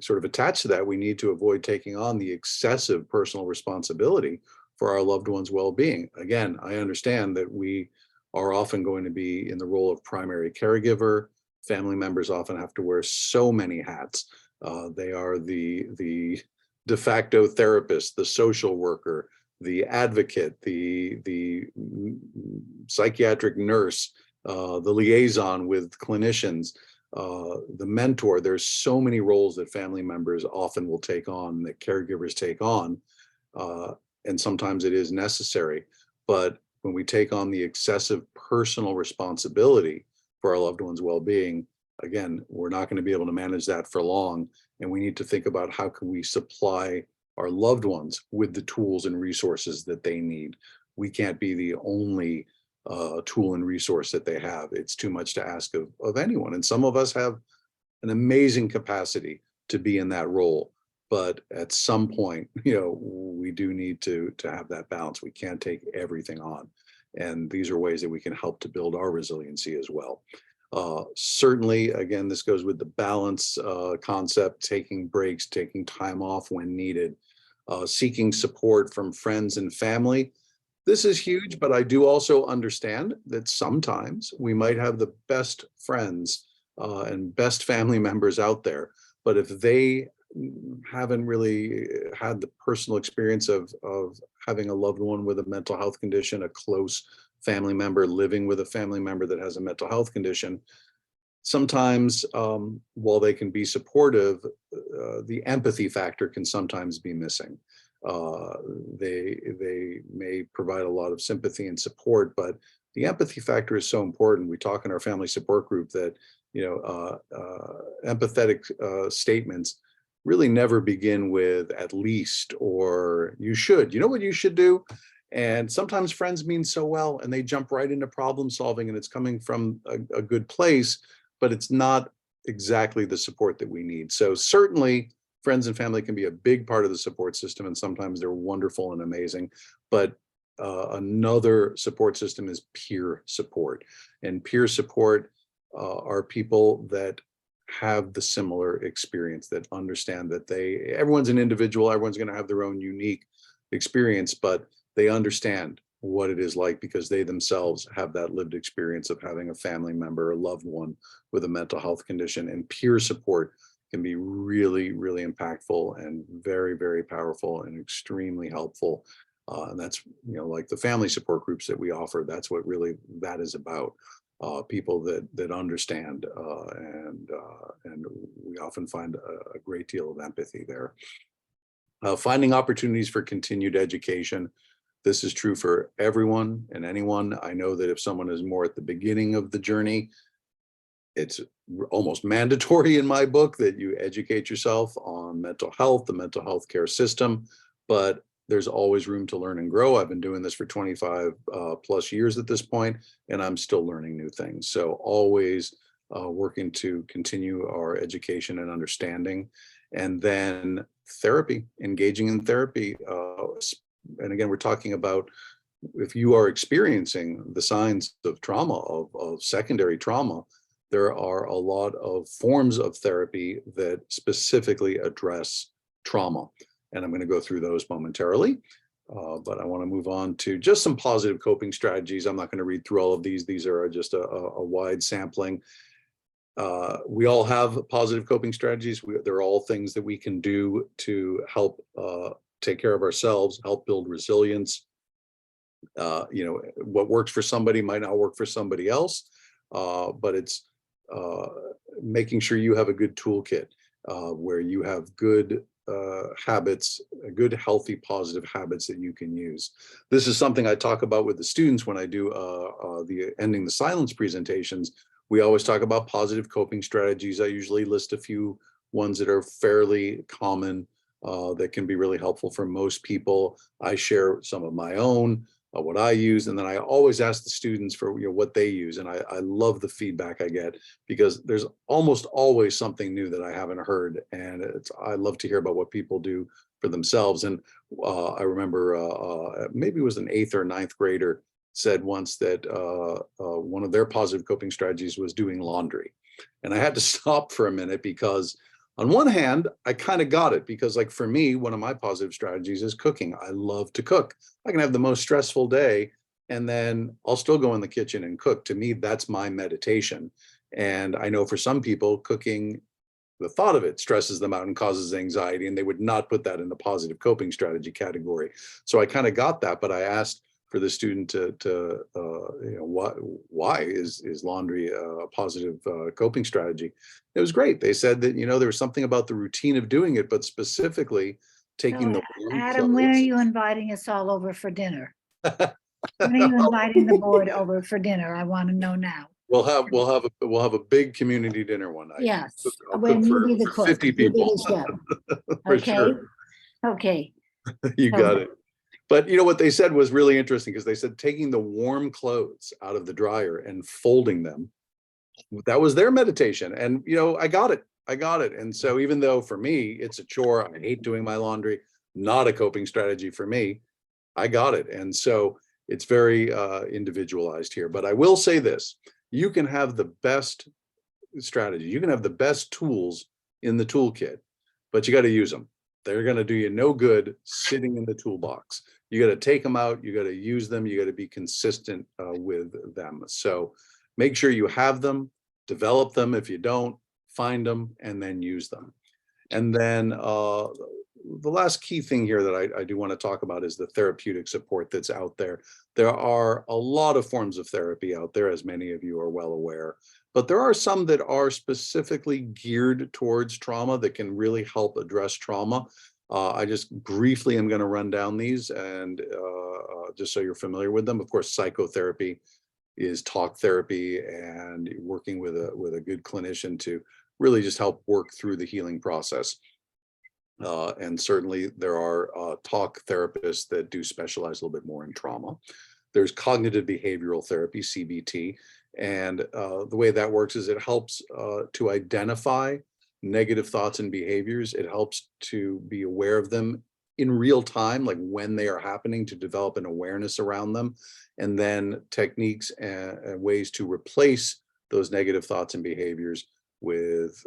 sort of attached to that, we need to avoid taking on the excessive personal responsibility for our loved ones' well-being. Again, I understand that we are often going to be in the role of primary caregiver. Family members often have to wear so many hats. They are the de facto therapist, the social worker, the advocate, the psychiatric nurse, the liaison with clinicians. the mentor. There's so many roles that family members often will take on, that caregivers take on, and sometimes it is necessary. But when we take on the excessive personal responsibility for our loved ones' well-being, again, we're not going to be able to manage that for long. And we need to think about how can we supply our loved ones with the tools and resources that they need. We can't be the only tool and resource that they have. It's too much to ask of anyone. And some of us have an amazing capacity to be in that role. But at some point, we do need to have that balance. We can't take everything on. And these are ways that we can help to build our resiliency as well. Certainly, again, this goes with the balance concept, taking breaks, taking time off when needed, seeking support from friends and family. This is huge, but I do also understand that sometimes we might have the best friends and best family members out there, but if they haven't really had the personal experience of having a loved one with a mental health condition, a close family member living with a family member that has a mental health condition, sometimes while they can be supportive, the empathy factor can sometimes be missing. They may provide a lot of sympathy and support, but the empathy factor is so important. We talk in our family support group that empathetic statements really never begin with at least or you should. You know what you should do? And sometimes friends mean so well and they jump right into problem solving and it's coming from a good place, but it's not exactly the support that we need. So certainly friends and family can be a big part of the support system, and sometimes they're wonderful and amazing. But another support system is peer support. And peer support are people that have the similar experience, that understand that everyone's an individual, everyone's going to have their own unique experience, but they understand what it is like because they themselves have that lived experience of having a family member or loved one with a mental health condition. And peer support can be really, really impactful and very, very powerful and extremely helpful. And that's, like the family support groups that we offer, that's what really that is about. People that understand, and we often find a great deal of empathy there. Finding opportunities for continued education. This is true for everyone and anyone. I know that if someone is more at the beginning of the journey, it's almost mandatory in my book that you educate yourself on mental health, the mental health care system, but there's always room to learn and grow. I've been doing this for 25 plus years at this point, and I'm still learning new things. So always working to continue our education and understanding. And then therapy, engaging in therapy. And again, we're talking about if you are experiencing the signs of trauma, of secondary trauma, there are a lot of forms of therapy that specifically address trauma. And I'm going to go through those momentarily, but I want to move on to just some positive coping strategies. I'm not going to read through all of these. These are just a wide sampling. We all have positive coping strategies. They're all things that we can do to help take care of ourselves, help build resilience. What works for somebody might not work for somebody else, but it's making sure you have a good toolkit where you have good habits, good, healthy, positive habits that you can use. This is something I talk about with the students when I do the Ending the Silence presentations. We always talk about positive coping strategies. I usually list a few ones that are fairly common that can be really helpful for most people. I share some of my own, what I use, and then I always ask the students for what they use. And I love the feedback I get because there's almost always something new that I haven't heard, and I love to hear about what people do for themselves. And I remember maybe it was an 8th or 9th grader said once that one of their positive coping strategies was doing laundry, and I had to stop for a minute because on one hand, I kind of got it because, like, for me, one of my positive strategies is cooking. I love to cook. I can have the most stressful day and then I'll still go in the kitchen and cook. To me, that's my meditation. And I know for some people, cooking, the thought of it stresses them out and causes anxiety, and they would not put that in the positive coping strategy category. So I kind of got that, but I asked for the student to why is laundry a positive coping strategy. It was great. They said that, there was something about the routine of doing it, but specifically taking So, the warm Adam, when are clothes. you inviting us all over for dinner? When are you inviting the board over for dinner? I want to know now. We'll have a big community dinner one night. Yes, I'll when cook you for be the cook, 50 you be people. the chef. For Okay, sure. okay. You So- got it. But what they said was really interesting, because they said taking the warm clothes out of the dryer and folding them, that was their meditation. And I got it. And so even though for me it's a chore, I hate doing my laundry, not a coping strategy for me, I got it. And so it's very individualized here. But I will say this: you can have the best strategy, you can have the best tools in the toolkit, but you got to use them. They're going to do you no good sitting in the toolbox. You got to take them out, you got to use them, you got to be consistent with them. So make sure you have them, develop them. If you don't, find them and then use them. And then the last key thing here that I do want to talk about is the therapeutic support that's out there. There are a lot of forms of therapy out there, as many of you are well aware, but there are some that are specifically geared towards trauma that can really help address trauma. I just briefly am going to run down these, and just so you're familiar with them. Of course, psychotherapy is talk therapy and working with a good clinician to really just help work through the healing process. And certainly there are talk therapists that do specialize a little bit more in trauma. There's cognitive behavioral therapy, CBT, and the way that works is it helps to identify negative thoughts and behaviors. It helps to be aware of them in real time, like when they are happening, to develop an awareness around them, and then techniques and ways to replace those negative thoughts and behaviors with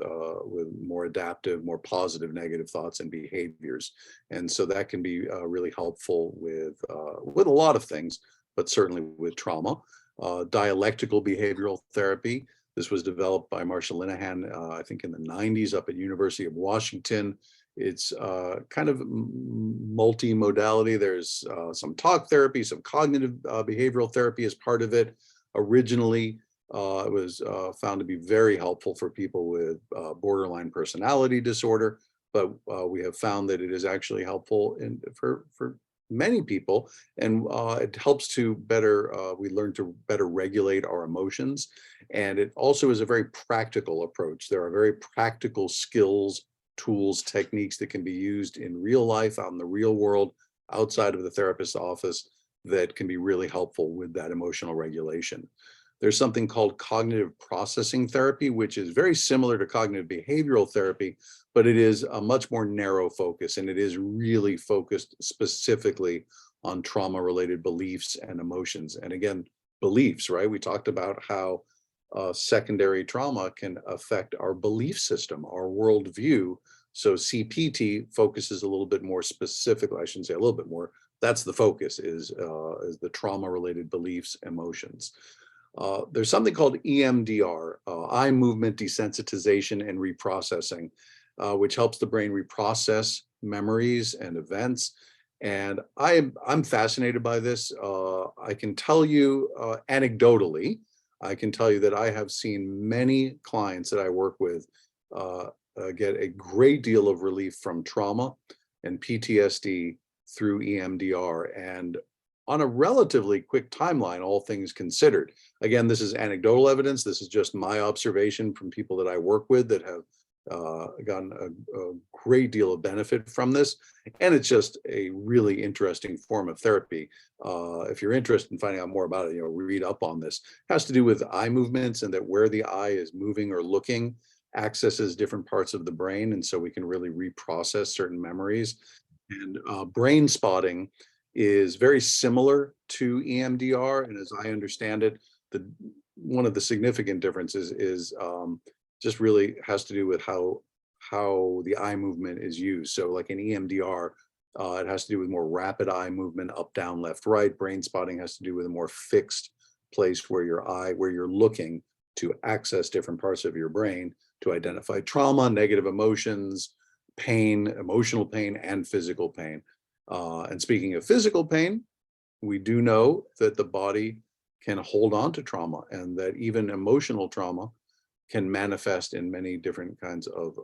more adaptive, more positive negative thoughts and behaviors. And so that can be really helpful with a lot of things, but certainly with trauma. Dialectical behavioral therapy. This was developed by Marsha Linehan, I think in the 90s, up at University of Washington. It's kind of multi-modality. There's some talk therapy, some cognitive behavioral therapy as part of it. Originally, it was found to be very helpful for people with borderline personality disorder, but we have found that it is actually helpful for many people, and it helps to we learn to better regulate our emotions. And it also is a very practical approach. There are very practical skills, tools, techniques that can be used in real life, out in the real world, outside of the therapist's office, that can be really helpful with that emotional regulation. There's something called cognitive processing therapy, which is very similar to cognitive behavioral therapy, but it is a much more narrow focus, and it is really focused specifically on trauma-related beliefs and emotions. And again, beliefs, right? We talked about how secondary trauma can affect our belief system, our worldview. So CPT focuses a little bit more specifically, I shouldn't say a little bit more, that's the focus, is the trauma-related beliefs, emotions. There's something called EMDR, eye movement desensitization and reprocessing, which helps the brain reprocess memories and events. And I'm fascinated by this. I can tell you anecdotally, I can tell you that I have seen many clients that I work with get a great deal of relief from trauma and PTSD through EMDR, and on a relatively quick timeline, all things considered. Again, this is anecdotal evidence. This is just my observation from people that I work with that have gotten a great deal of benefit from this. And it's just a really interesting form of therapy. If you're interested in finding out more about it, read up on this. It has to do with eye movements, and that where the eye is moving or looking accesses different parts of the brain. And so we can really reprocess certain memories. And brain spotting is very similar to EMDR. And as I understand it, one of the significant differences is just really has to do with how the eye movement is used. So like in EMDR, it has to do with more rapid eye movement, up, down, left, right. Brain spotting has to do with a more fixed place where you're looking to access different parts of your brain to identify trauma, negative emotions, pain, emotional pain, and physical pain. And speaking of physical pain, we do know that the body can hold on to trauma, and that even emotional trauma can manifest in many different kinds of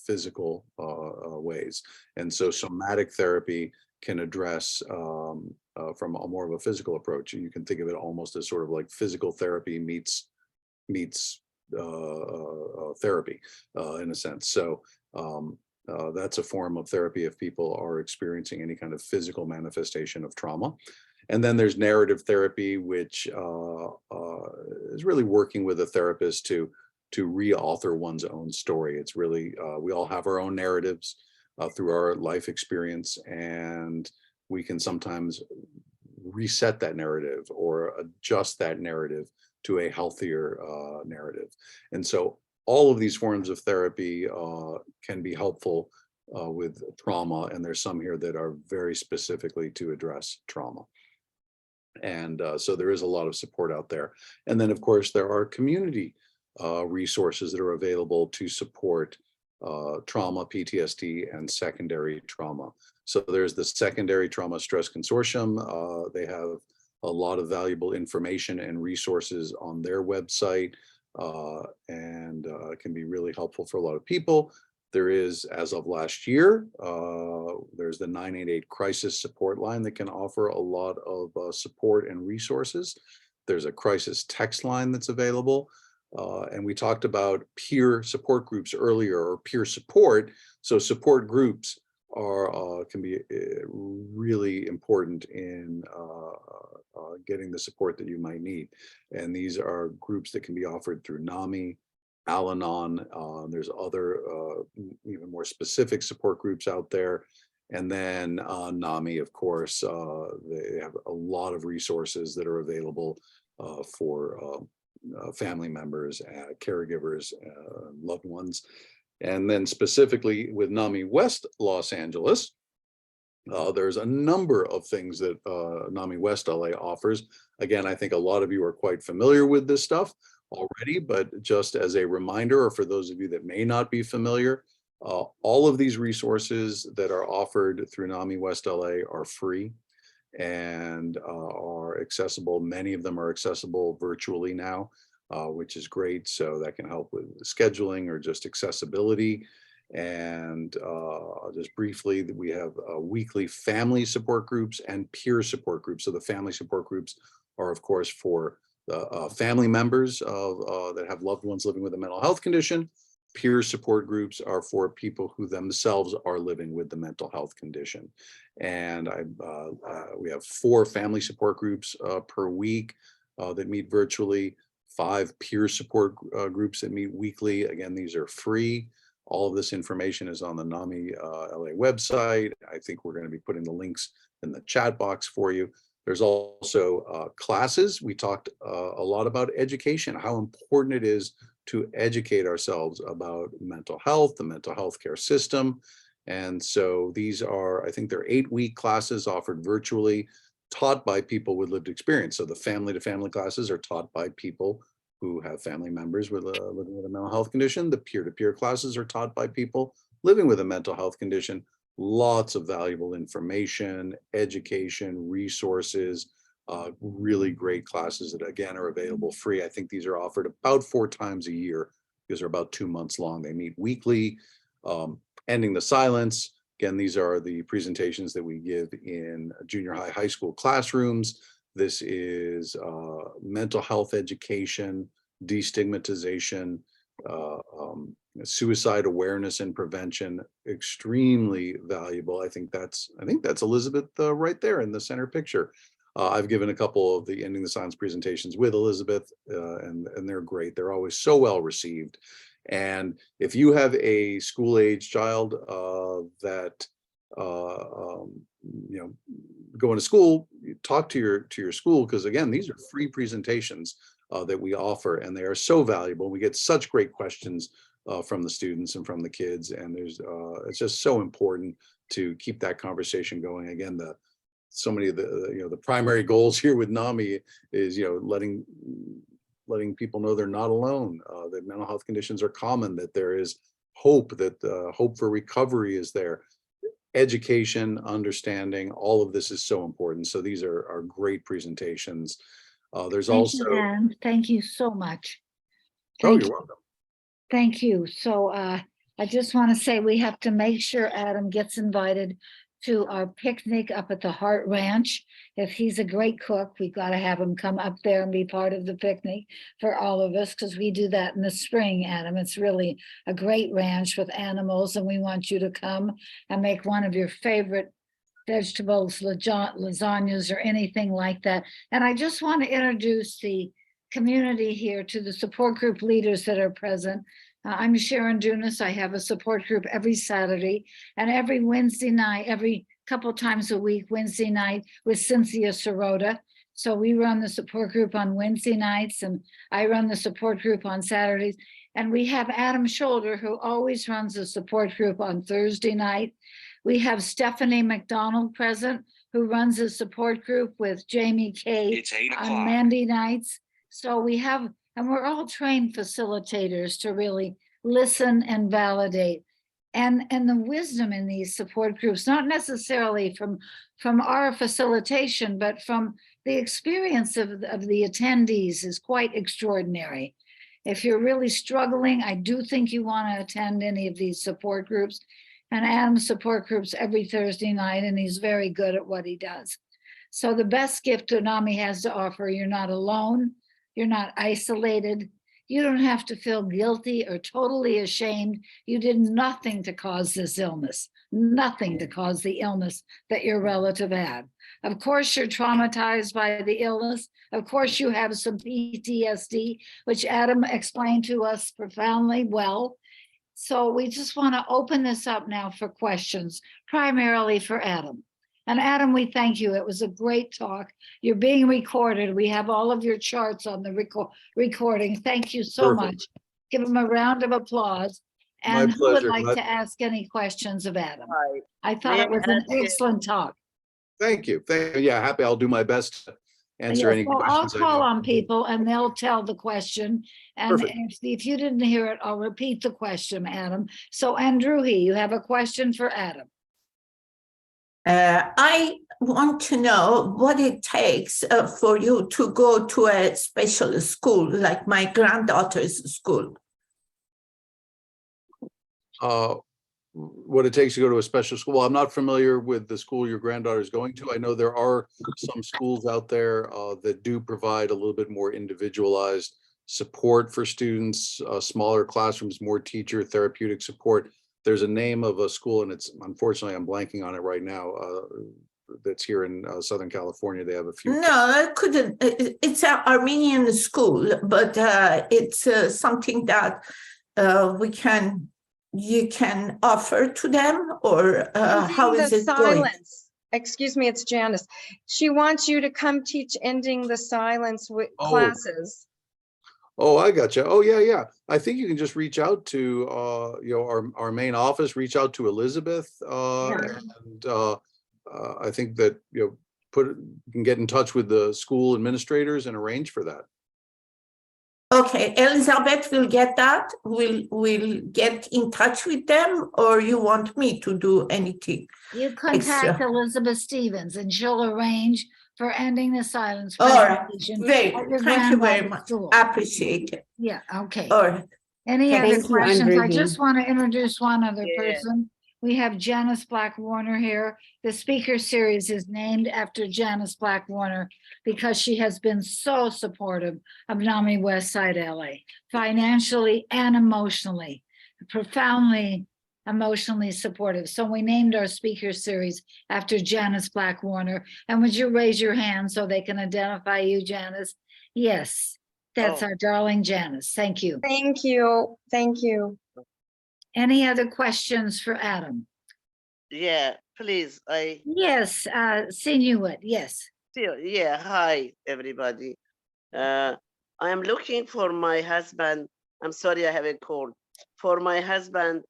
physical ways. And so somatic therapy can address from a more of a physical approach. You can think of it almost as sort of like physical therapy meets therapy in a sense. So that's a form of therapy if people are experiencing any kind of physical manifestation of trauma. And then there's narrative therapy, which is really working with a therapist to re-author one's own story. It's really, we all have our own narratives through our life experience, and we can sometimes reset that narrative or adjust that narrative to a healthier narrative. And so all of these forms of therapy can be helpful with trauma, and there's some here that are very specifically to address trauma. And so there is a lot of support out there. And then, of course, there are community resources that are available to support trauma, PTSD, and secondary trauma. So there's the Secondary Trauma Stress Consortium. They have a lot of valuable information and resources on their website, and it can be really helpful for a lot of people. There is, as of last year, there's the 988 crisis support line that can offer a lot of support and resources. There's a crisis text line that's available. And we talked about peer support groups earlier, or peer support. So support groups can be really important in getting the support that you might need. And these are groups that can be offered through NAMI, Al-Anon. There's other even more specific support groups out there. And then NAMI, of course, they have a lot of resources that are available for family members, caregivers, loved ones. And then specifically with NAMI West Los Angeles, there's a number of things that NAMI West LA offers. Again, I think a lot of you are quite familiar with this stuff already, but just as a reminder, or for those of you that may not be familiar, all of these resources that are offered through NAMI West LA are free and are accessible. Many of them are accessible virtually now, which is great. So that can help with scheduling or just accessibility. And just briefly, we have weekly family support groups and peer support groups. So the family support groups are, of course, for the family members that have loved ones living with a mental health condition. Peer support groups are for people who themselves are living with the mental health condition. And we have 4 family support groups per week that meet virtually, 5 peer support groups that meet weekly. Again, these are free. All of this information is on the NAMI LA website. I think we're going to be putting the links in the chat box for you. There's also classes. We talked a lot about education, how important it is to educate ourselves about mental health, the mental health care system. And so these are, I think they're 8-week classes offered virtually, taught by people with lived experience. So the family-to-family classes are taught by people who have family members with living with a mental health condition. The peer-to-peer classes are taught by people living with a mental health condition. Lots of valuable information, education, resources, really great classes that, again, are available free. I think these are offered about 4 times a year because they're about 2 months long. They meet weekly. Ending the Silence. Again, these are the presentations that we give in junior high, high school classrooms. This is mental health education, destigmatization, suicide awareness and prevention. Extremely valuable. I think that's Elizabeth right there in the center picture. I've given a couple of the Ending the Silence presentations with Elizabeth, and they're great. They're always so well received. And if you have a school-age child that going to school, you talk to your school, because again, these are free presentations that we offer, and they are so valuable. We get such great questions from the students and from the kids, and it's just so important to keep that conversation going. Again, so many of the primary goals here with NAMI is letting people know they're not alone, that mental health conditions are common, that there is hope, that hope for recovery is there. education, understanding, all of this is so important. So these are great presentations. There's Thank also, you, Anne. Thank you so much. oh, Thank you're you. welcome. Thank you. So I just want to say we have to make sure Adam gets invited to our picnic up at the Hart Ranch. If he's a great cook, we got to have him come up there and be part of the picnic for all of us, because we do that in the spring, Adam. It's really a great ranch with animals, and we want you to come and make one of your favorite vegetables, lasagnas, or anything like that. And I just want to introduce the community here to the support group leaders that are present. I'm Sharon Janis. I have a support group every Saturday, and every Wednesday night, every couple times a week, Wednesday night with Cynthia Sirota. So we run the support group on Wednesday nights, and I run the support group on Saturdays. And we have Adam Sholder, who always runs the support group on Thursday night. We have Stephanie McDonald present, who runs a support group with Jamie Kay on Monday nights. So we have, and we're all trained facilitators to really listen and validate. And the wisdom in these support groups, not necessarily from our facilitation, but from the experience of the attendees, is quite extraordinary. If you're really struggling, I do think you want to attend any of these support groups. And Adam's support groups every Thursday night, and he's very good at what he does. So the best gift NAMI has to offer, you're not alone, you're not isolated, you don't have to feel guilty or totally ashamed. You did nothing to cause this illness, nothing to cause the illness that your relative had. Of course, you're traumatized by the illness. Of course, you have some PTSD, which Adam explained to us profoundly well. So we just want to open this up now for questions, primarily for Adam. And Adam, we thank you. It was a great talk. You're being recorded. We have all of your charts on the recording. Thank you so Perfect. much. Give him a round of applause. My And who would pleasure. like to ask any questions of Adam? Hi. I thought it was an excellent talk. Thank you. Yeah, happy. I'll do my best to answer any Yes, well, I'll questions. call on people and they'll tell the question. And Perfect. if you didn't hear it, I'll repeat the question, Adam. So Andrew, you have a question for Adam. I want to know what it takes for you to go to a special school, like my granddaughter's school. What it takes to go to a special school. Well, I'm not familiar with the school your granddaughter is going to. I know there are some schools out there that do provide a little bit more individualized support for students, smaller classrooms, more teacher therapeutic support. There's a name of a school, and it's unfortunately I'm blanking on it right now. That's here in Southern California. They have a few. No, I couldn't. It's an Armenian school, but it's something that you can offer to them, or how is it going? Excuse me, it's Janis. She wants you to come teach ending the silence with classes. Oh, I gotcha. Oh, yeah. I think you can just reach out to our main office, reach out to Elizabeth, and I think that you can get in touch with the school administrators and arrange for that. Okay, Elizabeth will get that. Will get in touch with them, or you want me to do anything? You contact Elizabeth Stevens and she'll arrange for ending the silence. All right, Presentation thank you very much. school. Appreciate it. Yeah, okay. All right. Any Thank other you, questions? I Andrew. just want to introduce one other Yeah. person. We have Janis Black Warner here. The speaker series is named after Janis Black Warner because she has been so supportive of NAMI Westside LA, financially and emotionally, profoundly emotionally supportive. So we named our speaker series after Janis Black Warner. And would you raise your hand so they can identify you, Janis? Yes, that's our darling Janis. Thank you. Thank you. Thank you. Any other questions for Adam? Yeah, please. Yes, Sinuit, yes. Yeah, hi, everybody. I am looking for my husband. I'm sorry, I have a cold. For my husband,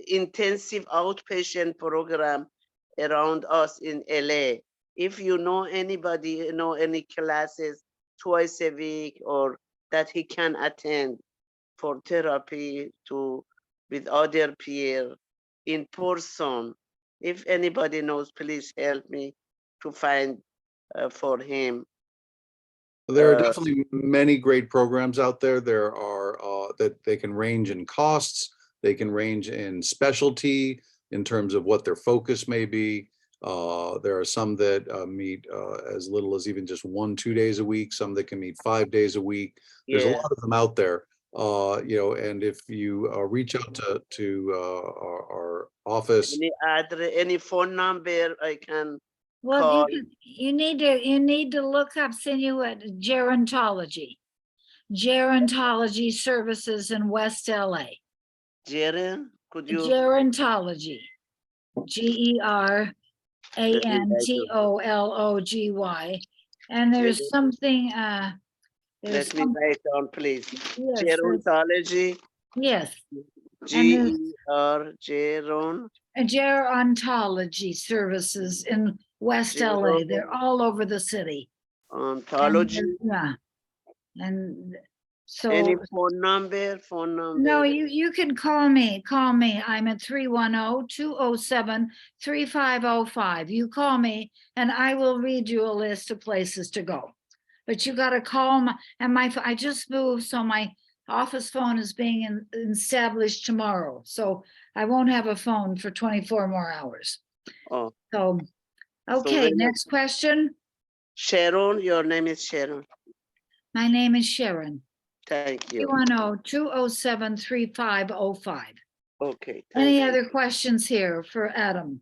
intensive outpatient program around us in LA. If you know anybody, any classes twice a week, or that he can attend for therapy with other peers, in person. If anybody knows, please help me to find for him. There are definitely many great programs out there. There are that they can range in costs, they can range in specialty in terms of what their focus may be. There are some that meet as little as even just 1-2 days a week, some that can meet 5 days a week. There's a Yeah. lot of them out there. You know, and if you reach out to our office. Any address, any phone number I can Well, call? you need to look up Sinuate Gerontology. Gerontology services in West LA. Jaren, could you? Gerontology. Gerontology. And there's Geron- something, there's Let me some, write down, please. yes, there's- Gerontology, yes, And there's- G-E-R, Geron. gerontology services in West LA. They're all over the city. And Ontology. yeah. And so. Any phone number? No, you can call me. I'm at 310-207-3505. You call me and I will read you a list of places to go. But you got to call I just moved, so my office phone is being established tomorrow. So I won't have a phone for 24 more hours. Oh, So, okay, when- next question. Sharon, your name is Sharon. My name is Sharon. Thank you. 310-207-3505. Okay. Any thank you. other questions here for Adam,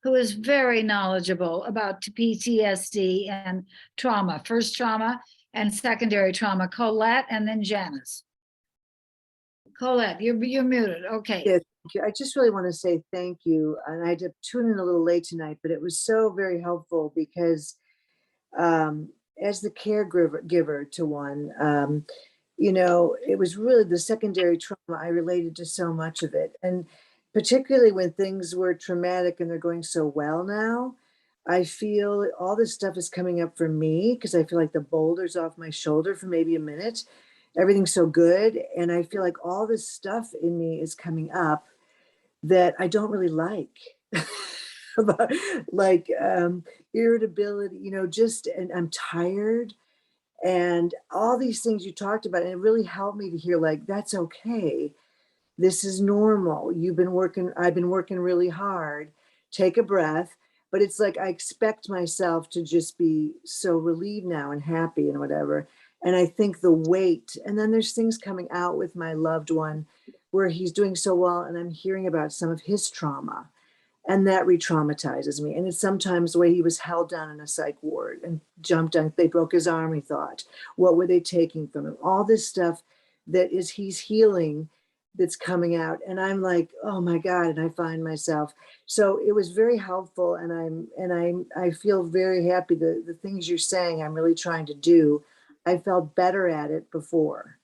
who is very knowledgeable about PTSD and trauma, first trauma and secondary trauma? Colette and then Janis. Colette, you're muted. Okay. Yes, thank you. I just really want to say thank you. And I had to tune in a little late tonight, but it was so very helpful because as the caregiver to one, you know, it was really the secondary trauma. I related to so much of it. And particularly when things were traumatic and they're going so well now, I feel all this stuff is coming up for me because I feel like the boulder's off my shoulder for maybe a minute. Everything's so good. And I feel like all this stuff in me is coming up that I don't really like. like irritability, you know, and I'm tired. And all these things you talked about, and it really helped me to hear like, that's okay. This is normal. I've been working really hard. Take a breath. But it's like, I expect myself to just be so relieved now and happy and whatever. And I think the weight, and then there's things coming out with my loved one where he's doing so well. And I'm hearing about some of his trauma. And that re-traumatizes me. And it's sometimes the way he was held down in a psych ward and jumped on, they broke his arm, he thought. What were they taking from him? All this stuff he's healing that's coming out. And I'm like, oh my God. And I find myself. So it was very helpful. And I feel very happy. The things you're saying, I'm really trying to do. I felt better at it before.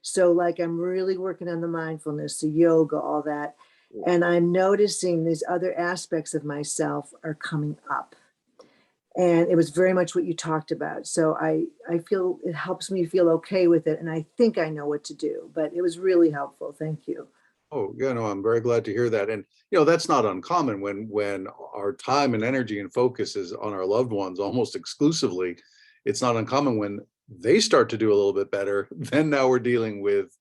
So like, I'm really working on the mindfulness, the yoga, all that. And I'm noticing these other aspects of myself are coming up. And it was very much what you talked about. So I feel it helps me feel okay with it. And I think I know what to do, but it was really helpful. Thank you. Oh, yeah, no, I'm very glad to hear that. And, you know, that's not uncommon when our time and energy and focus is on our loved ones almost exclusively. It's not uncommon when they start to do a little bit better, then now we're dealing with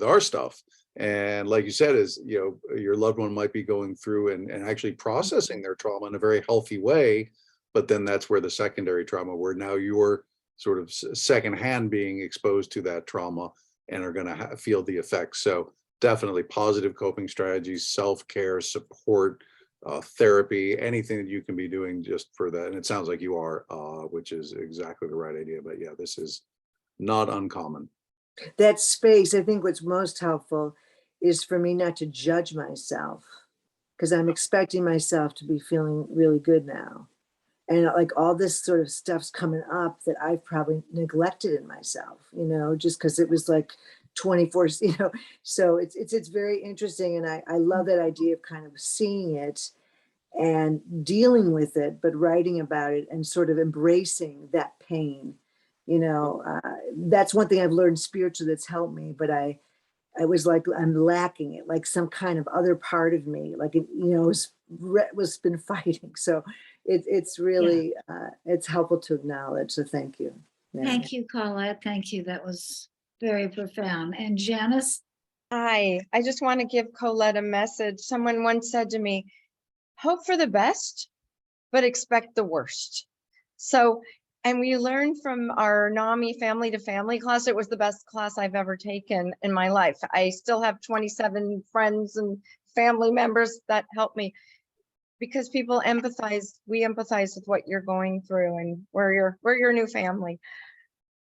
our stuff. And like you said, is, you know, your loved one might be going through and actually processing their trauma in a very healthy way. But then that's where the secondary trauma, where now you're sort of secondhand being exposed to that trauma and are going to feel the effects. So definitely positive coping strategies, self-care, support, therapy, anything that you can be doing just for that. And it sounds like you are, which is exactly the right idea. But yeah, this is not uncommon. That space, I think what's most helpful is for me not to judge myself, because I'm expecting myself to be feeling really good now. And like all this sort of stuff's coming up that I've probably neglected in myself, you know, just because it was like 24, you know, so it's very interesting. And I love that idea of kind of seeing it and dealing with it, but writing about it and sort of embracing that pain. You know, that's one thing I've learned spiritually that's helped me, but I it was like I'm lacking it, like some kind of other part of me, like it, was been fighting. So it's really it's helpful to acknowledge. So thank you. Yeah. Thank you, Colette. Thank you. That was very profound. And Janis? I just want to give Colette a message. Someone once said to me, hope for the best, but expect the worst. So, and we learned from our NAMI family to family class. It was the best class I've ever taken in my life. I still have 27 friends and family members that help me, because people empathize. We empathize with what you're going through, and we're your new family.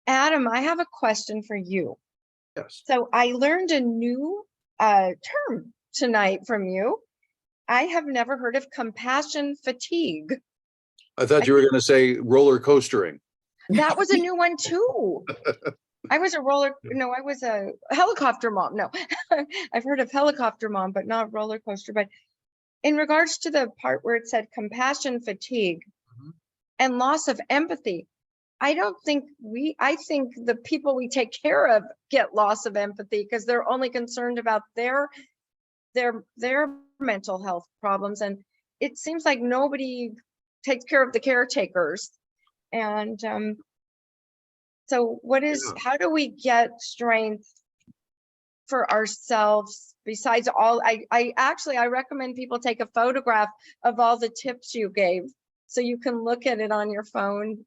Adam, I have a question for you. Yes. So I learned a new term tonight from you. I have never heard of compassion fatigue. I thought you were going to say roller coastering. That was a new one too. I was a helicopter mom. No, I've heard of helicopter mom, but not roller coaster. But in regards to the part where it said compassion fatigue and loss of empathy, I think the people we take care of get loss of empathy because they're only concerned about their mental health problems. And it seems like nobody takes care of the caretakers. And so how do we get strength for ourselves besides all? I recommend people take a photograph of all the tips you gave so you can look at it on your phone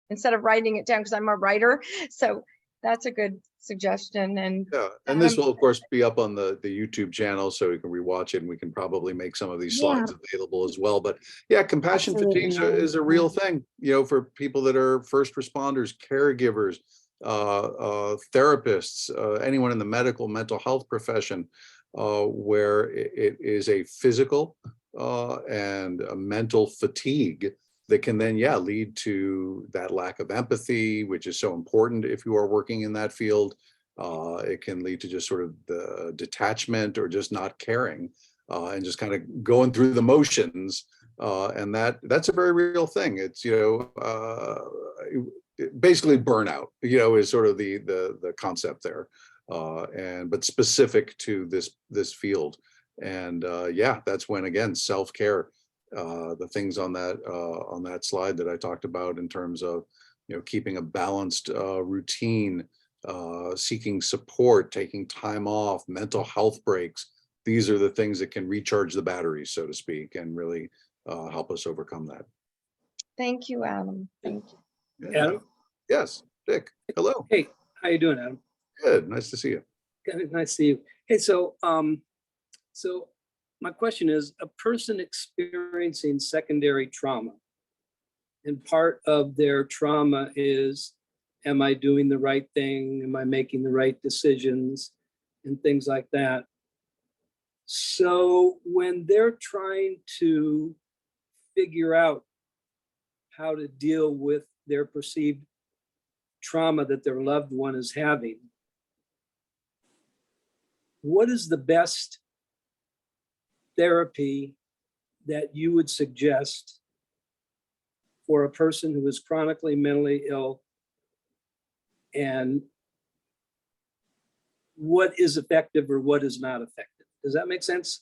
instead of writing it down, because I'm a writer. So that's a good suggestion. And this will of course be up on the YouTube channel, so you can rewatch it, and we can probably make some of these slides available as well. But yeah, compassion fatigue is a real thing, for people that are first responders, caregivers, therapists, anyone in the medical mental health profession, where it is a physical and a mental fatigue that can then, lead to that lack of empathy, which is so important if you are working in that field. It can lead to just sort of the detachment or just not caring and just kind of going through the motions. And that's a very real thing. It's, basically burnout, is sort of the concept there. But specific to this field. And that's when, again, self-care, the things on that slide that I talked about in terms of, keeping a balanced routine, seeking support, taking time off, mental health breaks. These are the things that can recharge the batteries, so to speak, and really help us overcome that. thank you, Adam. Thank you. Adam? Yes, Dick. Hello. Hey, how you doing, Adam? Good. Nice to see you. Good, nice to see you. Hey, so my question is, a person experiencing secondary trauma, and part of their trauma is, am I doing the right thing? Am I making the right decisions? And things like that. So when they're trying to figure out how to deal with their perceived trauma that their loved one is having, what is the best therapy that you would suggest for a person who is chronically mentally ill, and what is effective or what is not effective? Does that make sense?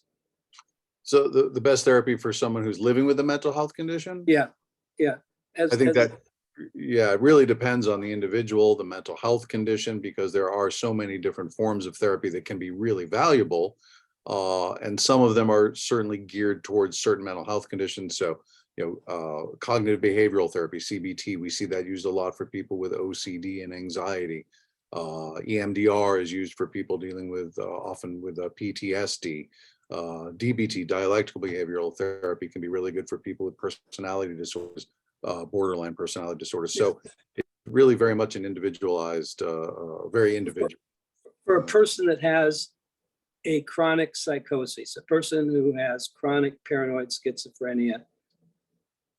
So the best therapy for someone who's living with a mental health condition? Yeah. I think that, it really depends on the individual, the mental health condition, because there are so many different forms of therapy that can be really valuable. And some of them are certainly geared towards certain mental health conditions. So, cognitive behavioral therapy, CBT, we see that used a lot for people with OCD and anxiety. EMDR is used for people dealing with often with PTSD. DBT, dialectical behavioral therapy, can be really good for people with personality disorders, borderline personality disorders. So it's really very much an individualized, very individual. For a person that has a chronic psychosis, a person who has chronic paranoid schizophrenia,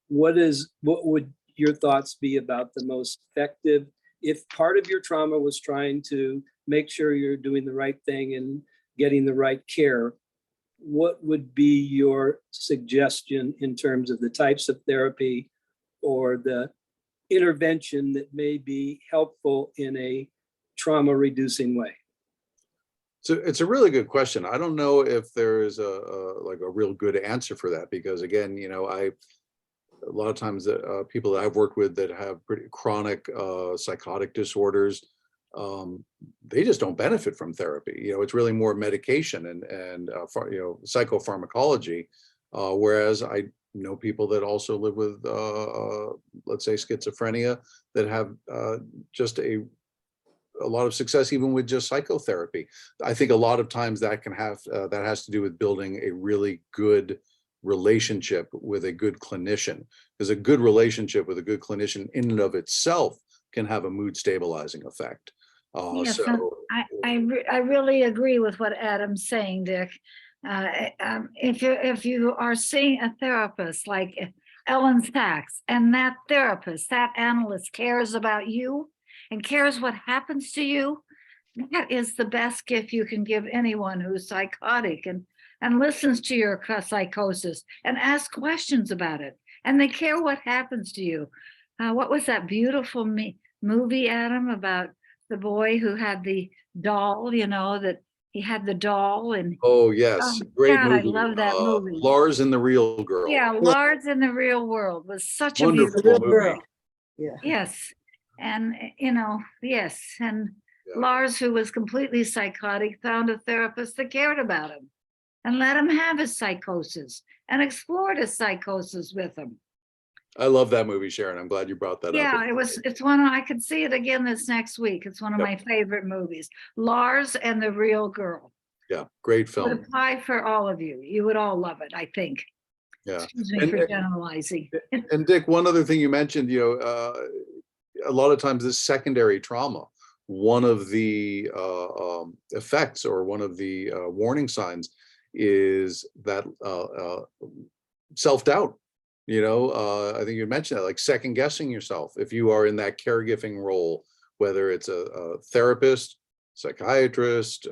what would your thoughts be about the most effective, if part of your trauma was trying to make sure you're doing the right thing and getting the right care, what would be your suggestion in terms of the types of therapy or the intervention that may be helpful in a trauma reducing way? So it's a really good question. I don't know if there is like a real good answer for that, because again, a lot of times people that I've worked with that have pretty chronic psychotic disorders, they just don't benefit from therapy. It's really more medication and psychopharmacology. Whereas I know people that also live with, let's say, schizophrenia, that have just a lot of success even with just psychotherapy. I think a lot of times that can have that has to do with building a really good relationship with a good clinician, because a good relationship with a good clinician in and of itself can have a mood stabilizing effect. Yes, So I really agree with what Adam's saying, Dick. If you are seeing a therapist like Ellen Sachs, and that therapist, that analyst cares about you and cares what happens to you, that is the best gift you can give anyone who's psychotic and listens to your psychosis and asks questions about it. And they care what happens to you. What was that beautiful movie, Adam, about the boy who had the doll, that he had the doll and oh yes, great God, movie. I love that movie. Lars and the Real Girl. Yeah, Lars in the Real World was such a Wonderful beautiful movie. movie. Yeah. Yes. And, yes. And Yeah. Lars, who was completely psychotic, found a therapist that cared about him and let him have his psychosis and explored his psychosis with him. I love that movie, Sharon. I'm glad you brought that up. Yeah, it's one, I could see it again this next week. It's one of Yep. my favorite movies, Lars and the Real Girl. Yeah, great Would film. apply for all of you. You would all love it, I think. Yeah. Excuse me And- for generalizing. And Dick, one other thing you mentioned, a lot of times this secondary trauma, one of the effects or one of the warning signs is that self-doubt. I think you mentioned that, like second guessing yourself. If you are in that caregiving role, whether it's a therapist, psychiatrist,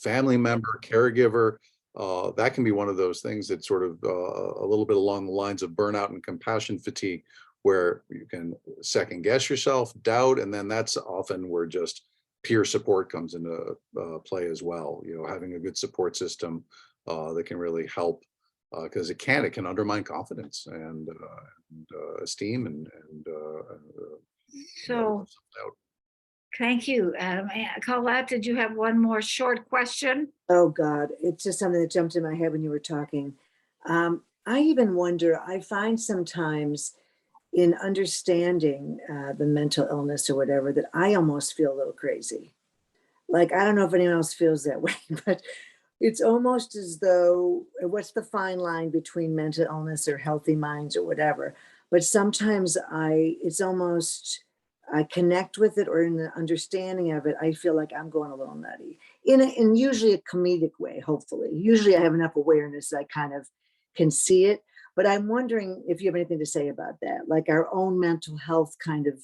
family member, caregiver, that can be one of those things that's sort of a little bit along the lines of burnout and compassion fatigue, where you can second guess yourself, doubt, and then that's often where just peer support comes into play as well. Having a good support system that can really help, because it can undermine confidence and esteem and So self-doubt. thank you, Adam. Colette, did you have one more short question? Oh God, it's just something that jumped in my head when you were talking. I even wonder, I find sometimes in understanding the mental illness or whatever, that I almost feel a little crazy. Like, I don't know if anyone else feels that way, but it's almost as though, what's the fine line between mental illness or healthy minds or whatever? But sometimes it's almost, I connect with it, or in the understanding of it, I feel like I'm going a little nutty in usually a comedic way, hopefully. Usually I have enough awareness that I kind of can see it, but I'm wondering if you have anything to say about that, like our own mental health kind of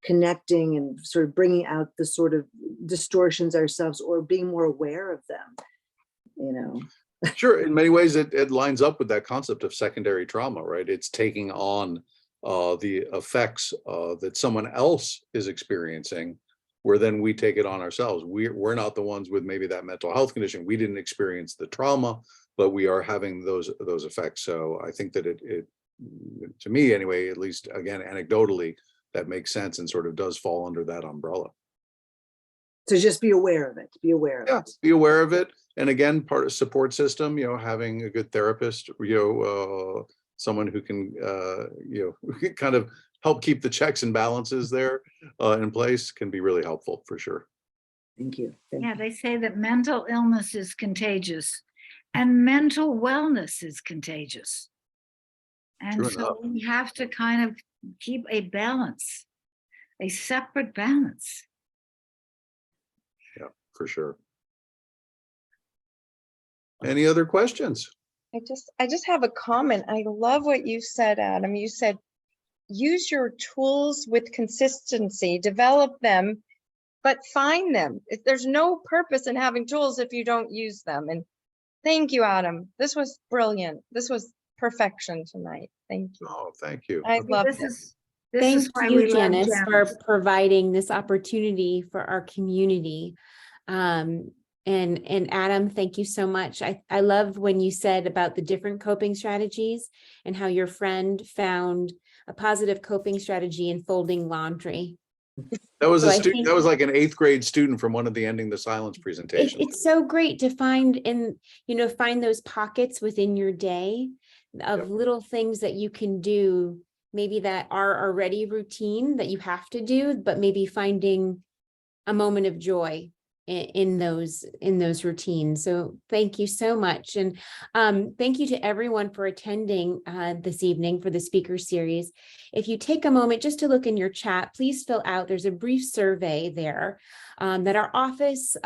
connecting and sort of bringing out the sort of distortions ourselves, or being more aware of them. Sure. In many ways, it lines up with that concept of secondary trauma, right? It's taking on the effects that someone else is experiencing, where then we take it on ourselves. We're not the ones with maybe that mental health condition. We didn't experience the trauma, but we are having those effects. So I think that it to me anyway, at least again, anecdotally, that makes sense and sort of does fall under that umbrella. So just be aware of it, be aware of it. Be aware of it. And again, part of support system, having a good therapist, someone who can, kind of help keep the checks and balances there in place can be really helpful for sure. Thank you. Yeah, they say that mental illness is contagious and mental wellness is contagious. And True so enough. we have to kind of keep a balance, a separate balance. Yeah, for sure. Any other questions? I just have a comment. I love what you said, Adam. You said, use your tools with consistency, develop them, but find them. There's no purpose in having tools if you don't use them. And thank you, Adam. This was brilliant. This was perfection tonight. Thank you. Oh, thank you. I love This it. is this Thank is why we you, love Janis, for Janis. providing this opportunity for our community. And Adam, thank you so much. I loved when you said about the different coping strategies and how your friend found a positive coping strategy in folding laundry. That was So a I student, think- that was like an 8th grade student from one of the Ending the Silence presentations. It's so great to find find those pockets within your day of Yep. little things that you can do, maybe that are already routine that you have to do, but maybe finding a moment of joy in those routines. So thank you so much. And thank you to everyone for attending this evening for the speaker series. If you take a moment just to look in your chat, please fill out, there's a brief survey there that our office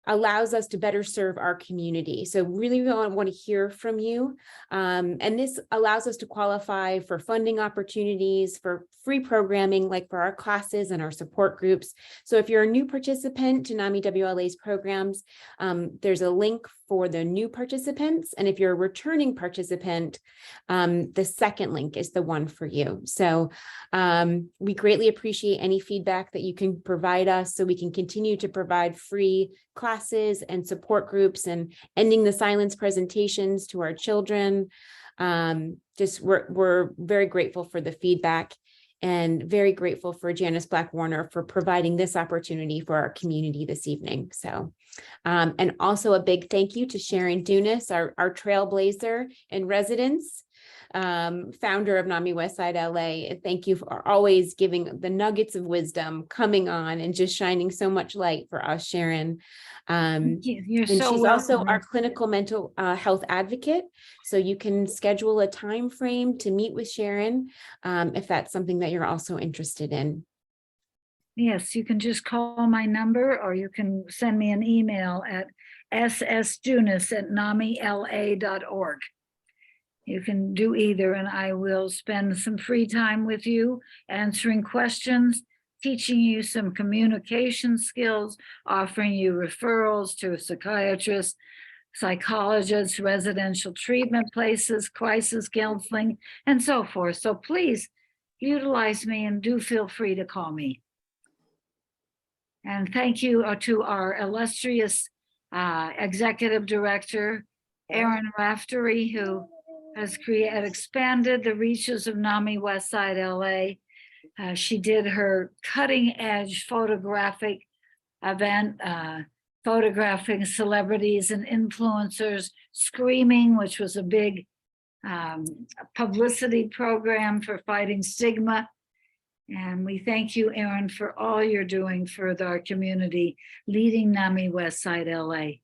allows us to better serve our community. So really want to hear from you. And this allows us to qualify for funding opportunities, for free programming, like for our classes and our support groups. So if you're a new participant to NAMI WLA's programs, there's a link for the new participants. And if you're a returning participant, the second link is the one for you. So we greatly appreciate any feedback that you can provide us so we can continue to provide free classes and support groups and ending the silence presentations to our children. We're very grateful for the feedback and very grateful for Janis Black-Warner for providing this opportunity for our community this evening. So, and also a big thank you to Sharon Dunas, our trailblazer in residence, founder of NAMI Westside LA. Thank you for always giving the nuggets of wisdom, coming on and just shining so much light for us, Sharon. You're And so she's also welcome. our clinical mental health advocate. So you can schedule a time frame to meet with Sharon if that's something that you're also interested in. Yes, you can just call my number or you can send me an email at ssdunas@namila.org. You can do either, and I will spend some free time with you answering questions, teaching you some communication skills, offering you referrals to psychiatrists, psychologists, residential treatment places, crisis counseling, and so forth. So please utilize me and do feel free to call me. And thank you to our illustrious executive director, Erin Raftery, who has expanded the reaches of NAMI Westside LA. She did her cutting edge photographic event, photographing celebrities and influencers screaming, which was a big publicity program for fighting stigma. And we thank you, Erin, for all you're doing for our community, leading NAMI Westside LA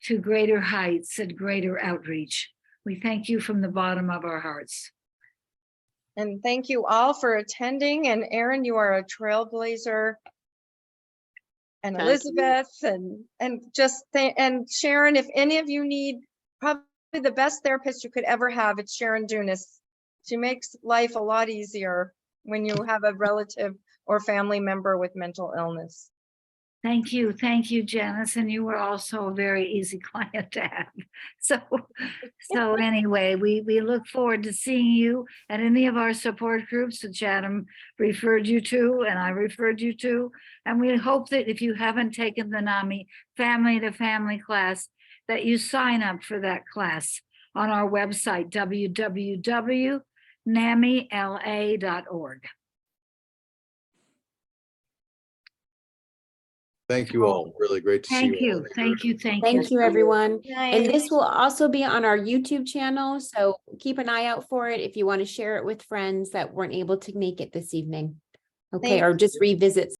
to greater heights and greater outreach. We thank you from the bottom of our hearts. And thank you all for attending. And Erin, you are a trailblazer. And Thank Elizabeth and Sharon, if any of you need probably the best therapist you could ever have, it's Sharon Dunas. She makes life a lot easier when you have a relative or family member with mental illness. Thank you, Janis, and you were also a very easy client to have. So anyway, we look forward to seeing you at any of our support groups that Adam referred you to and I referred you to. And we hope that if you haven't taken the NAMI Family to Family class, that you sign up for that class on our website, www.namila.org. Thank you all. Really great to see Thank you all. you, thank you, thank you. Thank you, everyone. And Night. this will also be on our YouTube channel. So keep an eye out for it if you want to share it with friends that weren't able to make it this evening. Okay, Thank or just revisit